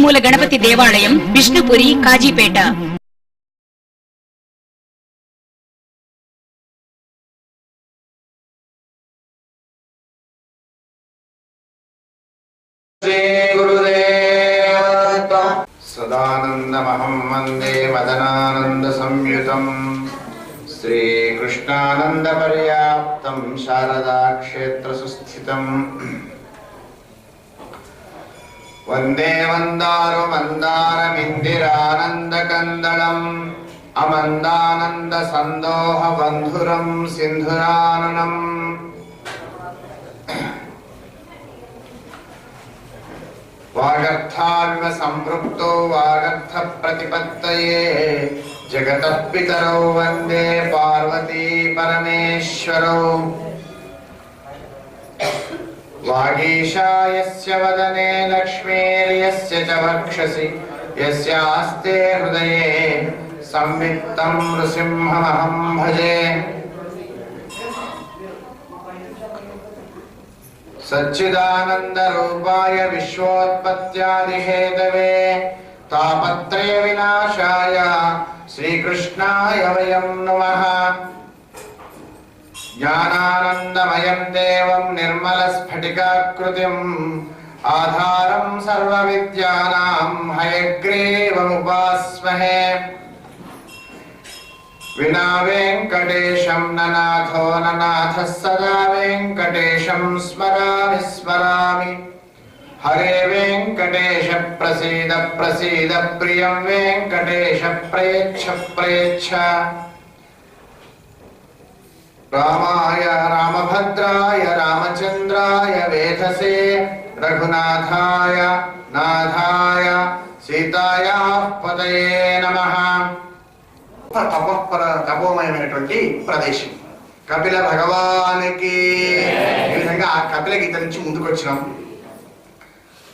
మూల గణపతి దేవాలయం, విష్ణుపురి, కాజీపేట. సదానందమహం వందే మదనానంద సంయుతం శ్రీకృష్ణానంద పర్యాప్తం శారదా క్షేత్ర సుస్థితం వందే మందారు మందారమిందిరానంద కందళం అమందానంద సందోహ బంధురం సింధురాననం వాగర్థాల్వ సంపృక్తో వాగర్థ ప్రతిపత్తయే జగతః పితరౌ వందే పార్వతీ పరమేశ్వరౌ వాగీశాయస్య వదనే లక్ష్మీర్యస్య చ వక్షసి యస్యాస్తే హృదయే సంవిత్తం నృసింహమహం భజే సచ్చిదానంద రూపాయ విశ్వోత్పత్యాది హేతవే తాపత్రయ వినాశాయ శ్రీకృష్ణాయ వయం నమః జ్ఞానానందమయం దేవం నిర్మల స్ఫటికాకృతిం ఆధారం సర్వ విద్యానాం హయగ్రీవముపాస్మహే వినా వెంకటేశం ననాథో ననాథః సదా వెంకటేశం స్మరామి స్మరామి హరే వెంకటేశ ప్రసీద ప్రసీద ప్రియం వెంకటేశ ప్రయచ్ఛ ప్రయచ్ఛ రామాయ రామభద్రాయ రామచంద్రాయ వేధసే రఘునాథాయ నాథాయ సీతాయాః పతయే నమః. తపోమయమైనటువంటి ప్రదేశం కపిల భగవానికి. ఈ విధంగా ఆ కపిల గీత నుంచి ముందుకు వచ్చినాం.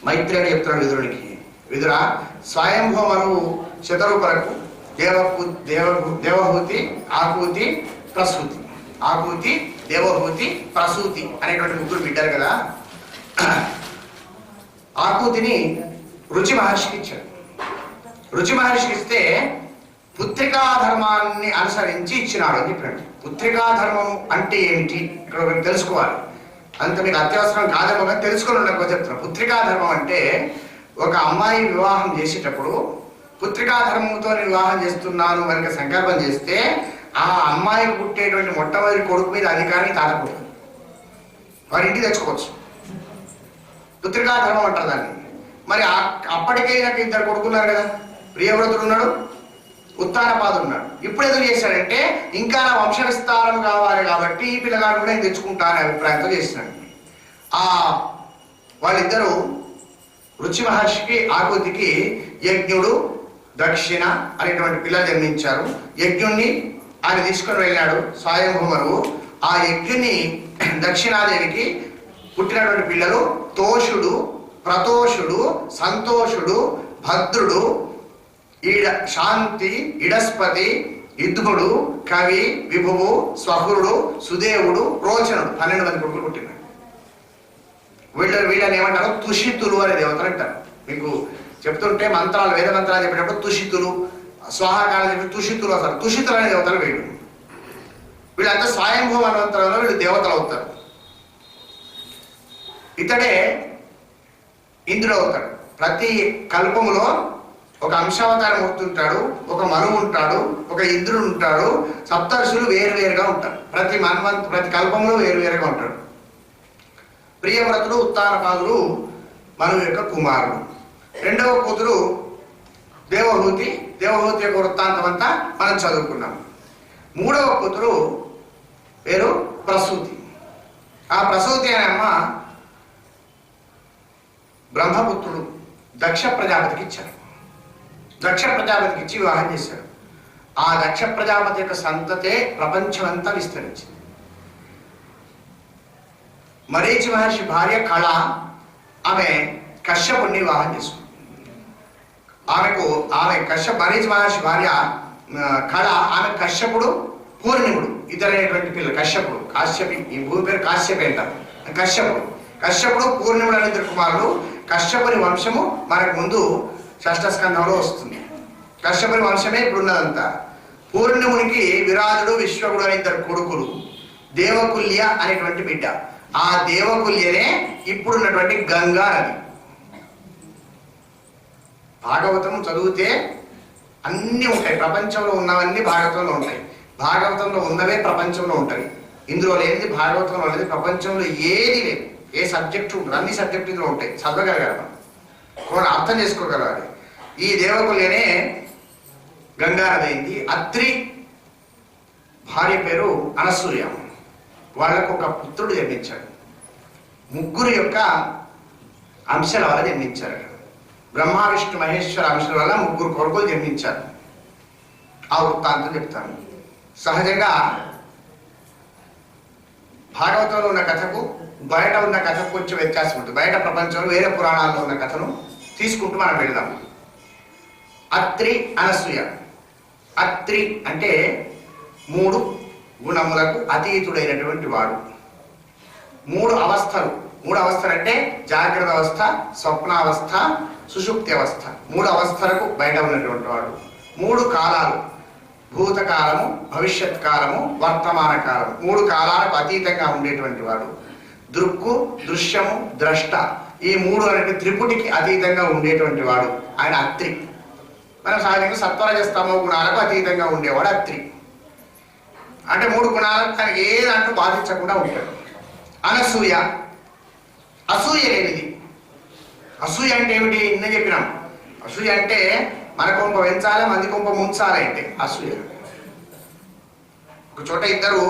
మైత్రేయుడు చెప్తున్నాడు విదురునికి, విదురా స్వయంభవమను శతరూపరకు దేవహూతి ఆకూతి ప్రసూతి, ఆకూతి దేవహూతి ప్రసూతి అనేటువంటి ముగ్గురు బిడ్డారు కదా. ఆకూతిని రుచి మహర్షికి ఇచ్చాడు. రుచి మహర్షికి ఇస్తే పుత్రికా ధర్మాన్ని అనుసరించి ఇచ్చినాడు అని చెప్పాడు. పుత్రికా ధర్మం అంటే ఏమిటి ఇక్కడ మీరు తెలుసుకోవాలి. అంత మీకు అత్యవసరం కాదేమో కానీ తెలుసుకొని ఉండకపోతే చెప్తున్నాను. పుత్రికా ధర్మం అంటే ఒక అమ్మాయి వివాహం చేసేటప్పుడు పుత్రికా ధర్మంతో వివాహం చేస్తున్నాను కనుక సంకల్పం చేస్తే ఆ అమ్మాయికి పుట్టేటువంటి మొట్టమొదటి కొడుకు మీద అధికారాన్ని తాతకూడదు, వారి ఇంటికి తెచ్చుకోవచ్చు. పుత్రికా ధర్మం అంటారు దాన్ని. మరి అప్పటికే నాకు ఇద్దరు కొడుకున్నారు కదా, ప్రియవ్రతుడు ఉన్నాడు, ఉత్తానపాదుడు ఉన్నాడు. ఇప్పుడు ఎందుకు చేశాడంటే ఇంకా నా వంశ విస్తారం కావాలి కాబట్టి ఈ పిల్లగాడు కూడా నేను తెచ్చుకుంటా అనే అభిప్రాయంతో చేసినాడు. వాళ్ళిద్దరూ రుచి మహర్షికి ఆకూతికి యజ్ఞుడు దక్షిణ అనేటువంటి పిల్లలు జన్మించారు. యజ్ఞుణ్ణి ఆయన తీసుకొని వెళ్ళాడు స్వయంభూమను. ఆ యజ్ఞుని దక్షిణాదేవికి పుట్టినటువంటి పిల్లలు తోషుడు, ప్రతోషుడు, సంతోషుడు, భద్రుడు, శాంతి, ఇడస్పతి, యుద్ధుడు, కవి, విభువు, స్వహురుడు, సుదేవుడు, రోచనుడు 12 మంది కొడుకులు పుట్టినాడు. వీళ్ళని ఏమంటారు? తుషితులు అనే దేవతలు అంటారు. మీకు చెప్తుంటే మంత్రాలు, వేద మంత్రాలు చెప్పేటప్పుడు తుషితులు, స్వాహాకాలం చెప్పి తుషితులు వస్తారు. తుషితులు అనే దేవతలు వీళ్ళంతా స్వయంభూ అనంతరంలో వీళ్ళు దేవతలు అవుతారు. ఇతడే ఇంద్రుడు అవుతాడు. ప్రతి కల్పములో ఒక అంశావతారం ఉంటాడు, ఒక మనువు ఉంటాడు, ఒక ఇంద్రుడు ఉంటాడు. సప్తర్షులు వేరువేరుగా ఉంటారు. ప్రతి కల్పంలో వేరువేరుగా ఉంటాడు. ప్రియవ్రతుడు ఉత్తానపాదుడు మనువు యొక్క కుమారుడు. రెండవ కూతురు దేవహూతి. దేవహూతి యొక్క వృత్తాంతం అంతా మనం చదువుకున్నాం. మూడవ కూతురు పేరు ప్రసూతి. ఆ ప్రసూతి అనే అమ్మ బ్రహ్మపుత్రుడు దక్ష ప్రజాపతికి ఇచ్చారు. దక్ష ప్రజాపతికి ఇచ్చి వివాహం చేశారు. ఆ దక్ష ప్రజాపతి యొక్క సంతతే ప్రపంచమంతా విస్తరించింది. మరీచి మహర్షి భార్య కళ, ఆమె కశ్యపుణ్ణి వివాహం చేసుకుంది. మరీచి మహర్షి భార్య కళ, ఆమె కశ్యపుడు పూర్ణిముడు ఇద్దరైనటువంటి పిల్లలు. కశ్యపుడు, కాశ్యపి, ఈ భూమి పేరు కాశ్యపి అంటారు. కశ్యపుడు పూర్ణిముడు అనే ఇద్దరు కుమారులు. కశ్యపుని వంశము మనకు ముందు షష్ఠ స్కంధంలో వస్తుంది. కశ్యపుని వంశమే ఇప్పుడున్నదంతా. పూర్ణిమునికి విరాజుడు, విశ్వకుడు అనే ఇద్దరు కొడుకులు, దేవకుల్య అనేటువంటి బిడ్డ. ఆ దేవకుల్యనే ఇప్పుడున్నటువంటి గంగా నది. భాగవతం చదివితే అన్నీ ఉంటాయి. ప్రపంచంలో ఉన్నవన్నీ భాగవతంలో ఉంటాయి. భాగవతంలో ఉన్నవే ప్రపంచంలో ఉంటాయి. ఇందులో లేనిది భాగవతంలో అనేది ప్రపంచంలో ఏది లేదు. ఏ సబ్జెక్టు ఉంటుంది, అన్ని సబ్జెక్టు ఇందులో ఉంటాయి. చదవగలగాలి, అర్థం చేసుకోగలగాలి. ఈ దేవకుల్యనే గంగా నది అయింది. అత్రి భార్య పేరు అనసూయ. వాళ్ళకు ఒక పుత్రుడు జన్మించాడు. ముగ్గురు యొక్క అంశాల వల్ల జన్మించారు. బ్రహ్మ విష్ణు మహేశ్వర అంశాల వల్ల ముగ్గురు కొడుకులు జన్మించారు. ఆ వృత్తాంతం చెప్తాను. సహజంగా భాగవతంలో ఉన్న కథకు బయట ఉన్న కథకు కొంచెం వ్యత్యాసం ఉంటుంది. బయట ప్రపంచంలో వేరే పురాణాల్లో ఉన్న కథను తీసుకుంటూ మనం వెళ్దాం. అత్రి అనసూయ. అత్రి అంటే 3 గుణములకు అతీతుడైనటువంటి వాడు. 3 అవస్థలు. 3 అవస్థలు అంటే జాగ్రత్త అవస్థ, స్వప్నావస్థ, సుషుప్తి అవస్థ. 3 అవస్థలకు బయట ఉన్నటువంటి వాడు. 3 కాలాలు, భూతకాలము, భవిష్యత్ కాలము, వర్తమాన కాలము. 3 కాలాలకు అతీతంగా ఉండేటువంటి వాడు. దృక్కు, దృశ్యము, ద్రష్ట, ఈ 3 అనే త్రిపుటికి అతీతంగా ఉండేటువంటి వాడు ఆయన అత్రి. మనం సహజంగా సత్వరజస్తమో గుణాలకు అతీతంగా ఉండేవాడు అత్రి. అంటే 3 గుణాలకు తనకి ఏ దాంట్లో బాధించకుండా ఉంటాడు. అనసూయ, అసూయ లేనిది. అసూయ అంటే ఏమిటి? నిన్న చెప్పినాం. అసూయ అంటే మన కొంప పెంచాలి, మంది కొంప ముంచాలి అంటే అసూయ. ఒక చోట ఇద్దరు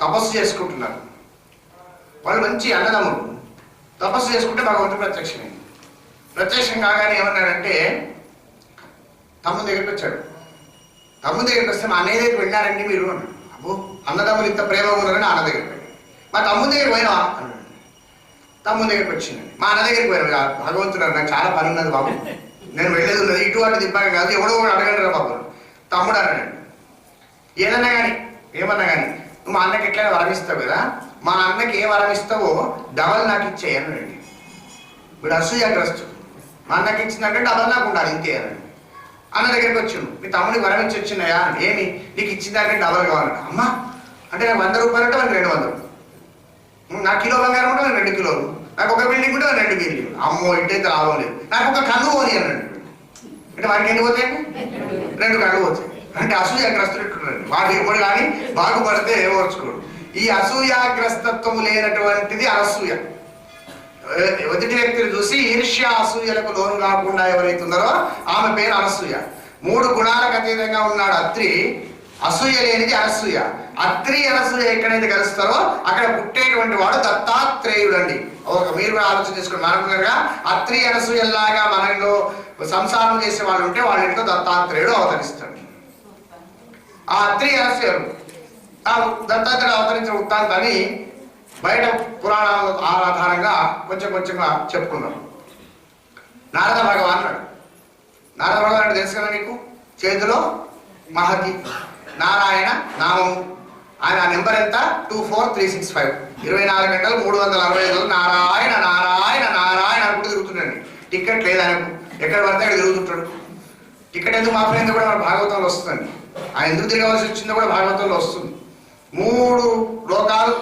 తపస్సు చేసుకుంటున్నారు. వాళ్ళు మంచి అన్నదమ్ములు. తపస్సు చేసుకుంటే భగవంతుడు ప్రత్యక్షమైంది. ప్రత్యక్షం కాగానే ఏమన్నాడంటే తమ్ముని దగ్గరికి వచ్చాడు. తమ్ముని దగ్గరికి వస్తే మా అన్నయ్య దగ్గరికి వెళ్ళారండి మీరు అన్నాడు. అబ్బో, అన్నదమ్ములు ఇంత ప్రేమ ఉన్నారని అన్న దగ్గరికి వెళ్ళి, మా తమ్ముని దగ్గరికి పోయినా అన్నాడు. తమ్ముని దగ్గరికి వచ్చిందండి. మా అన్న దగ్గరికి పోయినా. భగవంతుడు నాకు చాలా పని ఉన్నది బాబు, నేను వెళ్ళేది ఉన్నది, ఇటువంటి దిబ్బాగా కాదు, ఎవడో అడగండి రా బాబు. తమ్ముడు అన్నాడు. ఏదన్నా కానీ ఏమన్నా కానీ నువ్వు మా అన్నకి ఎట్లయినా వరమిస్తావు కదా, మా అన్నకి ఏ వరం ఇస్తావో డబల్ నాకు ఇచ్చేయి అన్నాడండి. వీడు అసూయాగ్రస్తుడు. మా అన్నకి ఇచ్చిందంటే డబల్ నాకు ఉండాలి ఇంతే అన్నాడు. అన్న దగ్గరికి వచ్చిండు. మీ తమ్ముడికి వరం ఇచ్చి వచ్చినాయా? ఏమి నీకు ఇచ్చిందంటే డబల్ కావాలంట. అమ్మా అంటే నాకు 100 రూపాయలు అంటే మనకి 200. నాకు కిలో బంగారం ఉంటే మనకి 2 కిలోలు. నాకు ఒక బిల్డింగ్ ఉంటే 2 బిల్డింగ్. అమ్మో ఇంటైతే లాభం లేదు. నాకు ఒక కన్ను పోని అన్నాడు. అంటే వాడికి ఎన్ని పోతాయండి? 2 కళ్ళు పోతాయి. అంటే అసూయాగ్రస్తుడు ఇట్టున్నాడు. వాడు ఎప్పుడు కానీ బాగుపడితే ఓర్చుకోడు. ఈ అసూయాగ్రస్తత్వం లేనటువంటిది అనసూయ. ఎదుటి వ్యక్తిని చూసి ఈర్ష్య అసూయలకు లోను కాకుండా ఎవరైతే ఉన్నారో ఆమె పేరు అనసూయ. 3 గుణాలకు అతీతంగా ఉన్నాడు అత్రి. అసూయ లేనిది అనసూయ. అత్రి అనసూయ ఎక్కడైతే కలుస్తారో అక్కడ పుట్టేటువంటి వాడు దత్తాత్రేయుడు అండి. మీరు కూడా ఆలోచన చేసుకోండి. మనకుగా అత్రి అనసూయలాగా మనలో సంసారం చేసే వాళ్ళు ఉంటే వాళ్ళ ఇంట్లో దత్తాత్రేయుడు అవతరిస్తాడు. ఆ అత్రి అనసూయలు ఆ దత్తాత్రేయుడు అవతరించిన వృత్తాంతాన్ని బయట పురాణాల ఆధారంగా కొంచెంగా చెప్పుకున్నాం. నారద భగవాన్ అన్నాడు. నారద భగవాన్ అంటే తెలుసు కదా మీకు, చేతిలో మహతి నారాయణ నామము. ఆయన నెంబర్ ఎంత? 24365. 24 గంటలు 365 రోజులు నారాయణ నారాయణ నారాయణ అనుకుంటూ తిరుగుతుండండి. టికెట్ లేదనకు, ఎక్కడ పడితే అక్కడ తిరుగుతుంటాడు. టికెట్ ఎందుకు మాత్రం కూడా మన భాగవతంలో వస్తుందండి. ఆయన ఎందుకు తిరగవలసి వచ్చిందో కూడా భాగవతంలో వస్తుంది. 3 లోకాలు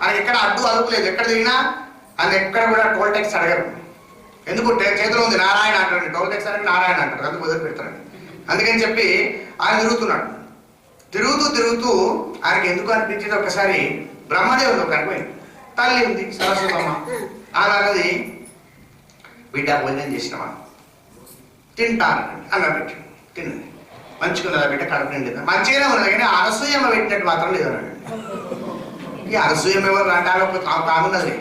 ఆయన ఎక్కడ అడ్డు అదుపు లేదు. ఎక్కడ తిరిగినా ఆయన ఎక్కడ కూడా టోల్ ట్యాక్స్ అడగరు. ఎందుకంటే చేతిలో ఉంది నారాయణ అంటాడు. టోల్ ట్యాక్స్ అంటే నారాయణ అంటారు, అందుకు మొదలు పెడతారండి. అందుకని చెప్పి ఆయన తిరుగుతున్నాడు. తిరుగుతూ ఆయనకి ఎందుకు అనిపించింది, ఒకసారి బ్రహ్మదేవుడు కనిపోయింది. తల్లి ఉంది సరస్వతమ్మ. ఆమె అన్నది, బిడ్డ భోజనం చేసినామా? తింటానండి అన్న పెట్టి తిన్నది. మంచిగున్నదా బిడ్డ? కడుపు నిండిదా? మంచిగానే ఉన్నది కానీ అనసూయమ్మ పెట్టినట్టు మాత్రం లేదన్నాడు. ఈ అనసూయమ్మ ఎవరు అంటే ఆమె కామున్నది.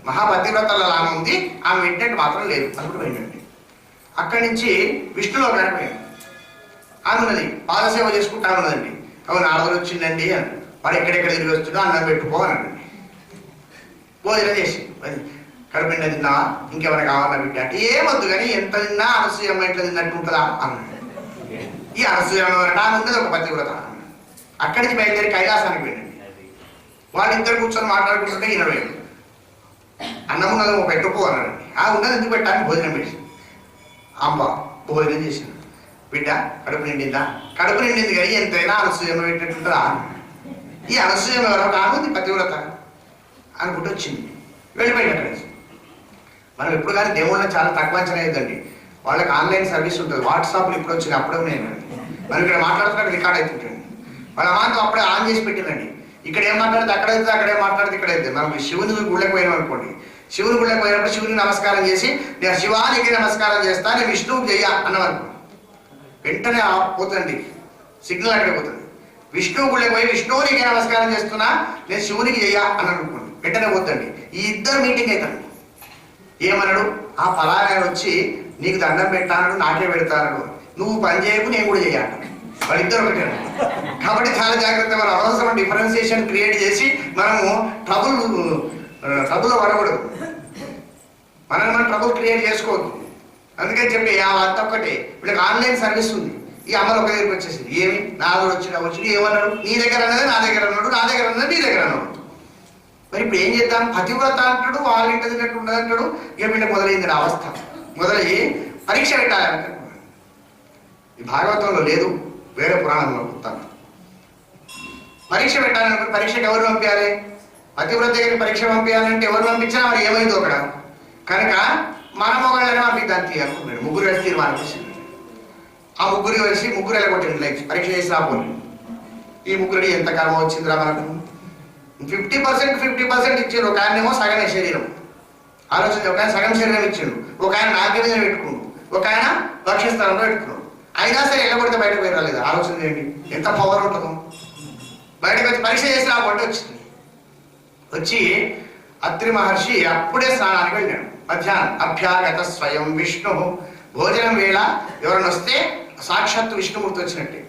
మహాపతివ్రతల లాగా ఉంది, ఆమె వింటే మాత్రం లేదు అనుకుంటూ పోయిందండి. అక్కడి నుంచి విష్ణులోకానికి పోయింది. ఆమె ఉన్నది పాదసేవ చేసుకుంటా ఉన్నదండి. అవును నారదుడు వచ్చిందండి అని, వాడు ఎక్కడెక్కడ తిరిగి వస్తుందో అన్నం పెట్టుకో అనండి. భోజనం చేసి కడుపు నిండా తిన్నావా, ఇంకెవరైనా కావాలన్నా బిడ్డ అంటే ఏమొద్దు కానీ ఎంత తిన్నా అనసూయమ్మ ఇంట్లో తిన్నట్టు ఉంటుందా అన్నాడు. ఈ అనసూయమ్మ ఆమె ఉన్నది ఒక పతివ్రత. అక్కడి నుంచి బయలుదేరి కైలాసానికి పోయిందండి. వాళ్ళిద్దరు కూర్చొని మాట్లాడుకుంటుంటే ఈయన పోయాడు. అన్నం ఉన్నది ఒక పెట్టుకో అన్నాడండి. ఉన్నది ఎందుకు పెట్టాలని భోజనం చేసి అమ్మ భోజనం చేసింది. బిడ్డ కడుపు నిండిందా, కడుపు నిండింది కానీ ఎంతైనా అనసూయమ్మ పెట్టినట్టుంటుందా. ఈ అనసూయమ్మ ఎవరో కానుంది పతివ్రత అనుకుంటూ వచ్చింది. వెళ్ళిపోయింది అక్కడి నుంచి. మనం ఎప్పుడు కానీ దేవుళ్ళని చాలా తక్కువ అంచనా వేయద్దండి. వాళ్ళకి ఆన్లైన్ సర్వీస్ ఉంటుంది, వాట్సాప్లో ఇప్పుడు వచ్చింది అప్పుడే నేను మనం ఇక్కడ మాట్లాడుతున్నట్టు రికార్డ్ అవుతుంటుంది. వాళ్ళ అమాంతం అప్పుడే ఆన్ చేసి పెట్టిందండి. ఇక్కడ ఏం మాట్లాడితే అక్కడైతే, అక్కడే మాట్లాడితే ఇక్కడైతే. మనం శివుని గుళ్ళకి పోయినాం అనుకోండి, శివుని గుళ్ళకి పోయినప్పుడు శివుని నమస్కారం చేసి నేను శివానికి నమస్కారం చేస్తా, నేను విష్ణువుకి చెయ్య అన్నవనుకో వెంటనే పోతుంది, సిగ్నల్ అక్కడే పోతుంది. విష్ణువు గుళ్ళకి పోయి విష్ణువునికి నమస్కారం చేస్తున్నా, నేను శివునికి చెయ్య అని అనుకోండి వెంటనే పోతుంది. ఈ ఇద్దరు మీటింగ్ అవుతాడు. ఏమన్నాడు, ఆ ఫలానా వచ్చి నీకు దండం పెట్టానడు, నాకే పెడతానడు, నువ్వు పని చేయకు నేను కూడా చేయాలి. వాళ్ళిద్దరు ఒకటే. కాబట్టి చాలా జాగ్రత్త. మనం అవసరం డిఫరెన్సియేషన్ క్రియేట్ చేసి మనము ట్రబుల్లో పడకూడదు. మనం ట్రబుల్ క్రియేట్ చేసుకోవద్దు. అందుకని చెప్పి అంత ఒక్కటే. వీళ్ళకి ఆన్లైన్ సర్వీస్ ఉంది. ఈ అమ్మలు ఒక దగ్గరికి వచ్చేసింది. ఏమి నాలుగు వచ్చి ఏమన్నాడు, నీ దగ్గర అన్నది నా దగ్గర అన్నాడు, నా దగ్గర అన్నది నీ దగ్గర అన్నాడు. మరి ఇప్పుడు ఏం చేద్దాం, పతివ్రత అంటాడు, వాళ్ళ ఇంటి దగ్గర ఉండదు అంటాడు. ఇక వీళ్ళకి మొదలైంది నా అవస్థ. మొదలయ్యి పరీక్ష పెట్టాలి. ఈ భాగవతంలో లేదు, వేరే పురాణంలో చెప్తాను. పరీక్ష పెట్టాలనుకుంటే పరీక్షకు ఎవరు పంపించాలి, పతివ్రత దగ్గర పరీక్ష పంపించాలంటే ఎవరు పంపించినా మరి ఏమైందో అక్కడ. కనుక మన మొగళ్ళనే పంపిద్దాం అనుకున్నాడు. ముగ్గురు కలిసి తీర్మానం చేసింది. ఆ ముగ్గురు కలిసి ముగ్గురు వెళ్ళగొట్టింది. లైక్ పరీక్ష చేసి రాబోని ఈ ముగ్గురికి ఎంత కర్మ వచ్చిందిరా మనకు. 50% ఇచ్చిండు. ఒక ఆయనేమో సగమే శరీరం ఆలోచన, ఒక ఆయన సగం శరీరం ఇచ్చిండు, ఒక ఆయన నాలుగు మీద పెట్టుకున్నాడు, ఒక ఆయన లక్ష్యస్థానంలో పెట్టుకున్నాడు. అయినా సరే వెళ్ళగొడితే బయటకు పోయి రాలేదు. ఆలోచన చేయండి ఎంత పవర్ ఉంటుందో. బయటకు వచ్చి పరీక్ష చేసి రాబోతే వచ్చింది. వచ్చి అత్రి మహర్షి అప్పుడే స్నానానికి వెళ్ళాడు. మధ్యాహ్నం అభ్యాగత స్వయం విష్ణు. భోజనం వేళ ఎవరైనా వస్తే సాక్షాత్తు విష్ణుమూర్తి వచ్చినట్టే.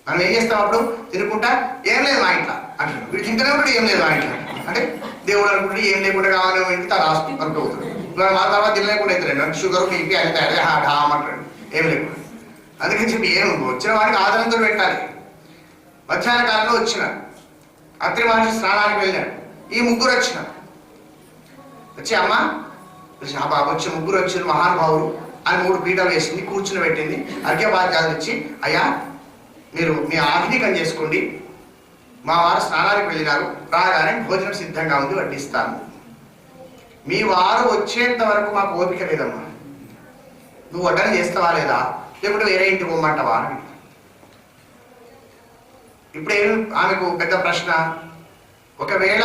మనం ఏం చేస్తాం అప్పుడు తినుకుంటా, ఏం లేదు మా ఇంట్లో అంటాడు. వీడు తింటూనే కూడా ఏం లేదు మా ఇంట్లో అంటే దేవుడు అనుకుంటే ఏం లేకుండా కావాలని ఇంటి రాసు అనుకోవుతాడు. మా తర్వాత తినలేకుండా అవుతాడు. షుగర్ బీపీ అయితే అదే హామ్ అంటాడు ఏం లేకుండా. అందుకని చెప్పి ఏం వచ్చిన వాడికి ఆదరణతో పెట్టాలి. మధ్యాహ్న కాలంలో వచ్చిన అత్రి మహర్షి స్నానానికి వెళ్ళాడు. ఈ ముగ్గురు వచ్చిన వచ్చి అమ్మ ఆ బాబు వచ్చి ముగ్గురు వచ్చిన మహానుభావులు అని 3 పీఠాలు వేసింది, కూర్చుని పెట్టింది. అర్ఘ్యపాద్యాలు ఇచ్చి అయ్యా మీరు మీ ఆధునికం చేసుకోండి, మా వారు స్నానానికి వెళ్ళినారు, రాగానే భోజనం సిద్ధంగా ఉంది వడ్డిస్తాను. మీ వారు వచ్చేంత వరకు మాకు ఓపిక లేదమ్మా, నువ్వు వడ్డన చేస్తావా లేదా, లేకుంటే వేరే ఇంటికి పోమ్మంటావా అని. ఇప్పుడు ఆమెకు పెద్ద ప్రశ్న, ఒకవేళ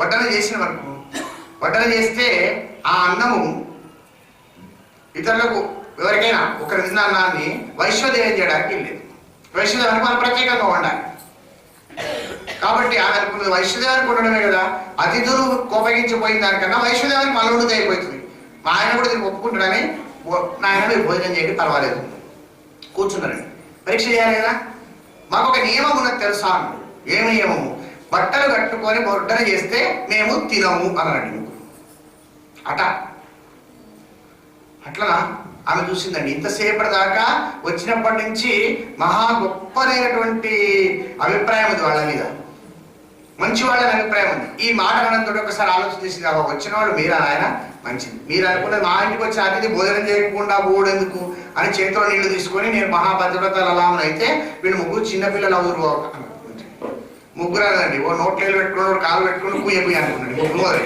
వడ్డన చేసిన వరకు వడ్డన చేస్తే ఆ అన్నము ఇతరులకు ఎవరికైనా ఒకరు తిన్న అన్నాన్ని వైశ్వదేవం చేయడానికి వెళ్ళేది. వైశ్వదేవానికి మనం ప్రత్యేకంగా వండాలి. కాబట్టి ఆమె అనుకున్నది వైశ్వదేవానికి ఉండడమే కదా, అతిథులు కోపగించిపోయిన దానికన్నా వైశ్వదేవానికి మళ్ళీ అయిపోతుంది. మా ఆయన కూడా దీనికి ఒప్పుకుంటాడని, నాయన మీరు భోజనం చేయండి పర్వాలేదు కూర్చున్నారండి. పరీక్ష చేయాలి కదా. మాకు ఒక నియమం ఉన్నది తెలుసా అన్నాడు. ఏమి నియమము, బట్టలు కట్టుకొని బొడ్డన చేస్తే మేము తినము అన్నాడు. అట అట్లా ఆమె చూసిందండి. ఇంతసేపటి దాకా వచ్చినప్పటి నుంచి మహా గొప్పదైనటువంటి అభిప్రాయం ఉంది వాళ్ళ మీద, మంచి వాళ్ళని అభిప్రాయం ఉంది. ఈ మాట అనంతో ఒకసారి ఆలోచన చేసింది, వచ్చిన వాళ్ళు మీరా ఆయన మంచిది, మీరు అనుకున్నది మా ఇంటికి వచ్చిన అతిథి భోజనం చేయకుండా పోవడెందుకు అని చేతిలో నీళ్లు తీసుకొని నేను మహాభద్రతలు అలా అయితే వీళ్ళు ముగ్గురు చిన్నపిల్లలు అవురు ముగ్గురు అనండి. ఓ నోట్లేలు పెట్టుకున్నాడు, కాలు పెట్టుకుని పూయ పూయ అనుకున్నాడు. ముగ్గురు మొదలై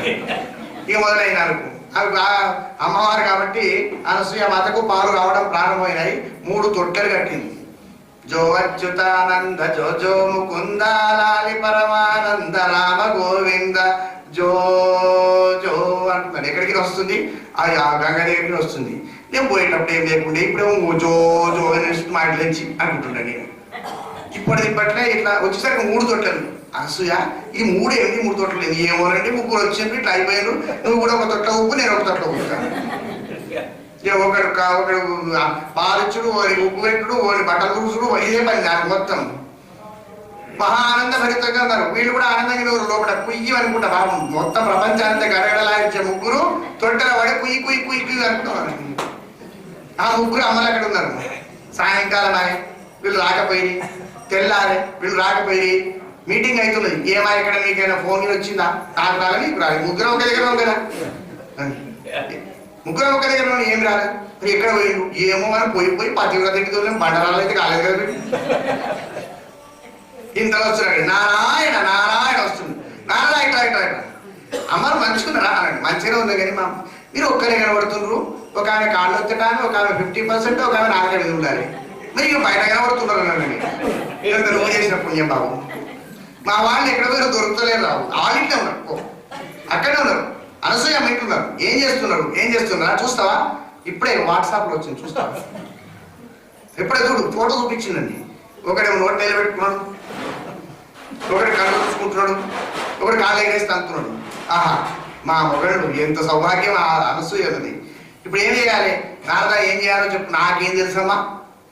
ఇక మొదలైన అనుకో అవి అమ్మవారు కాబట్టి అనసూయ మాతకు పాలు రావడం ప్రారంభమైనాయి. 3 తొట్టెలు కట్టింది. జో అచ్యుతానంద జో జో ముకుంద లాలి పరమానంద రామ గోవింద జో జో అంటున్నాను. ఎక్కడికి వస్తుంది, ఆ గంగ దగ్గరికి వస్తుంది. నేను పోయేటప్పుడు ఏం లేకుండా ఇప్పుడేమో జో జో అని మా ఇంటి నుంచి అనుకుంటున్నాను నేను. ఇప్పటిపట్లే ఇట్లా వచ్చేసరికి 3 తొట్టెలు అనసూయ ఈ మూడు ఏమిటి, 3 తొట్లు ఏంది? ఏమోనండి, ముగ్గురు వచ్చిండ్రు, ఇట్లా అయిపోయారు, నువ్వు కూడా ఒక తొట్ల ఉప్పు, నేను ఒక తొట్ల ఉప్పుతాను. ఒకడు పాలిచ్చుడు, వాడి ఉప్పు పెట్టుడు, వాడి బట్టలు చూసుడు, ఇదే పని దాని మొత్తం. మహా ఆనంద భరితంగా ఉన్నారు. వీళ్ళు కూడా ఆనందంగా ఉన్నారు. లోపల కుయ్యి అనుకుంటా బాబు, మొత్తం ప్రపంచాంతా గడగడలాడించే ముగ్గురు తొట్టెల పడి కుయ్యి కుయ్యి కుయ్యి కుయ్యి అనుకుంటున్నారు. ఆ ముగ్గురు అమ్మలు అక్కడ ఉన్నారు. సాయంకాలం అయి వీళ్ళు రాకపోయి, తెల్లారే వీళ్ళు రాకపోయి, మీటింగ్ అవుతున్నది. ఏమా ఇక్కడ నీకైనా ఫోన్ వచ్చిందా? నాకు రాలే, నీకు రాలేదు. ముగ్గురం ఒక దగ్గర కదా, ముగ్గురం ఒక దగ్గర ఏం రాలేదు. మరి ఎక్కడ పోయిండు? ఏమో అని పోయి పతివ్రత దగ్గర తోలేం, బండరాలు అయితే కాలేదు కదా. ఇంత వస్తున్నాడు, నారాయణ నారాయణ వస్తుంది. నారాయణ ఇట్లా ఇట్లా ఇట్లా అమ్మారు మంచుకున్నారా అన్నాడు. మంచిగా ఉంది కానీ మా మీరు ఒక్కరే కనబడుతున్నారు. ఒక ఆమె కాళ్ళు వచ్చటాను, ఒక ఆమె 50%, ఒక ఆమె 4 ఉండాలి. మరి ఇక బయట కనబడుతున్నారు అన్నాడు. నువ్వు చేసిన పుణ్యం బాబు. మా వాళ్ళు ఎక్కడ పోయినా దొరుకుతలేరు రావు. వాళ్ళింటే ఉన్నారు, అక్కడే ఉన్నారు. అనసూయ ఇంటున్నారు. ఏం చేస్తున్నారా చూస్తావా? ఇప్పుడే వాట్సాప్లో వచ్చింది, చూస్తావా? ఎప్పుడే చూడు, ఫోటో చూపించిందండి. ఒకడేమో నోట్ నిలబెట్టుకున్నాడు, ఒకటి కళ్ళు చూసుకుంటున్నాడు, ఒకటి కాళ్ళు ఎగరేస్తే అంటున్నాడు. ఆహా, మా మొగళ్ళు ఎంత సౌభాగ్యం అనసూయ ఉన్నది. ఇప్పుడు ఏం చేయాలి? నారదా ఏం చేయాలో చెప్పు. నాకేం తెలుసమ్మా?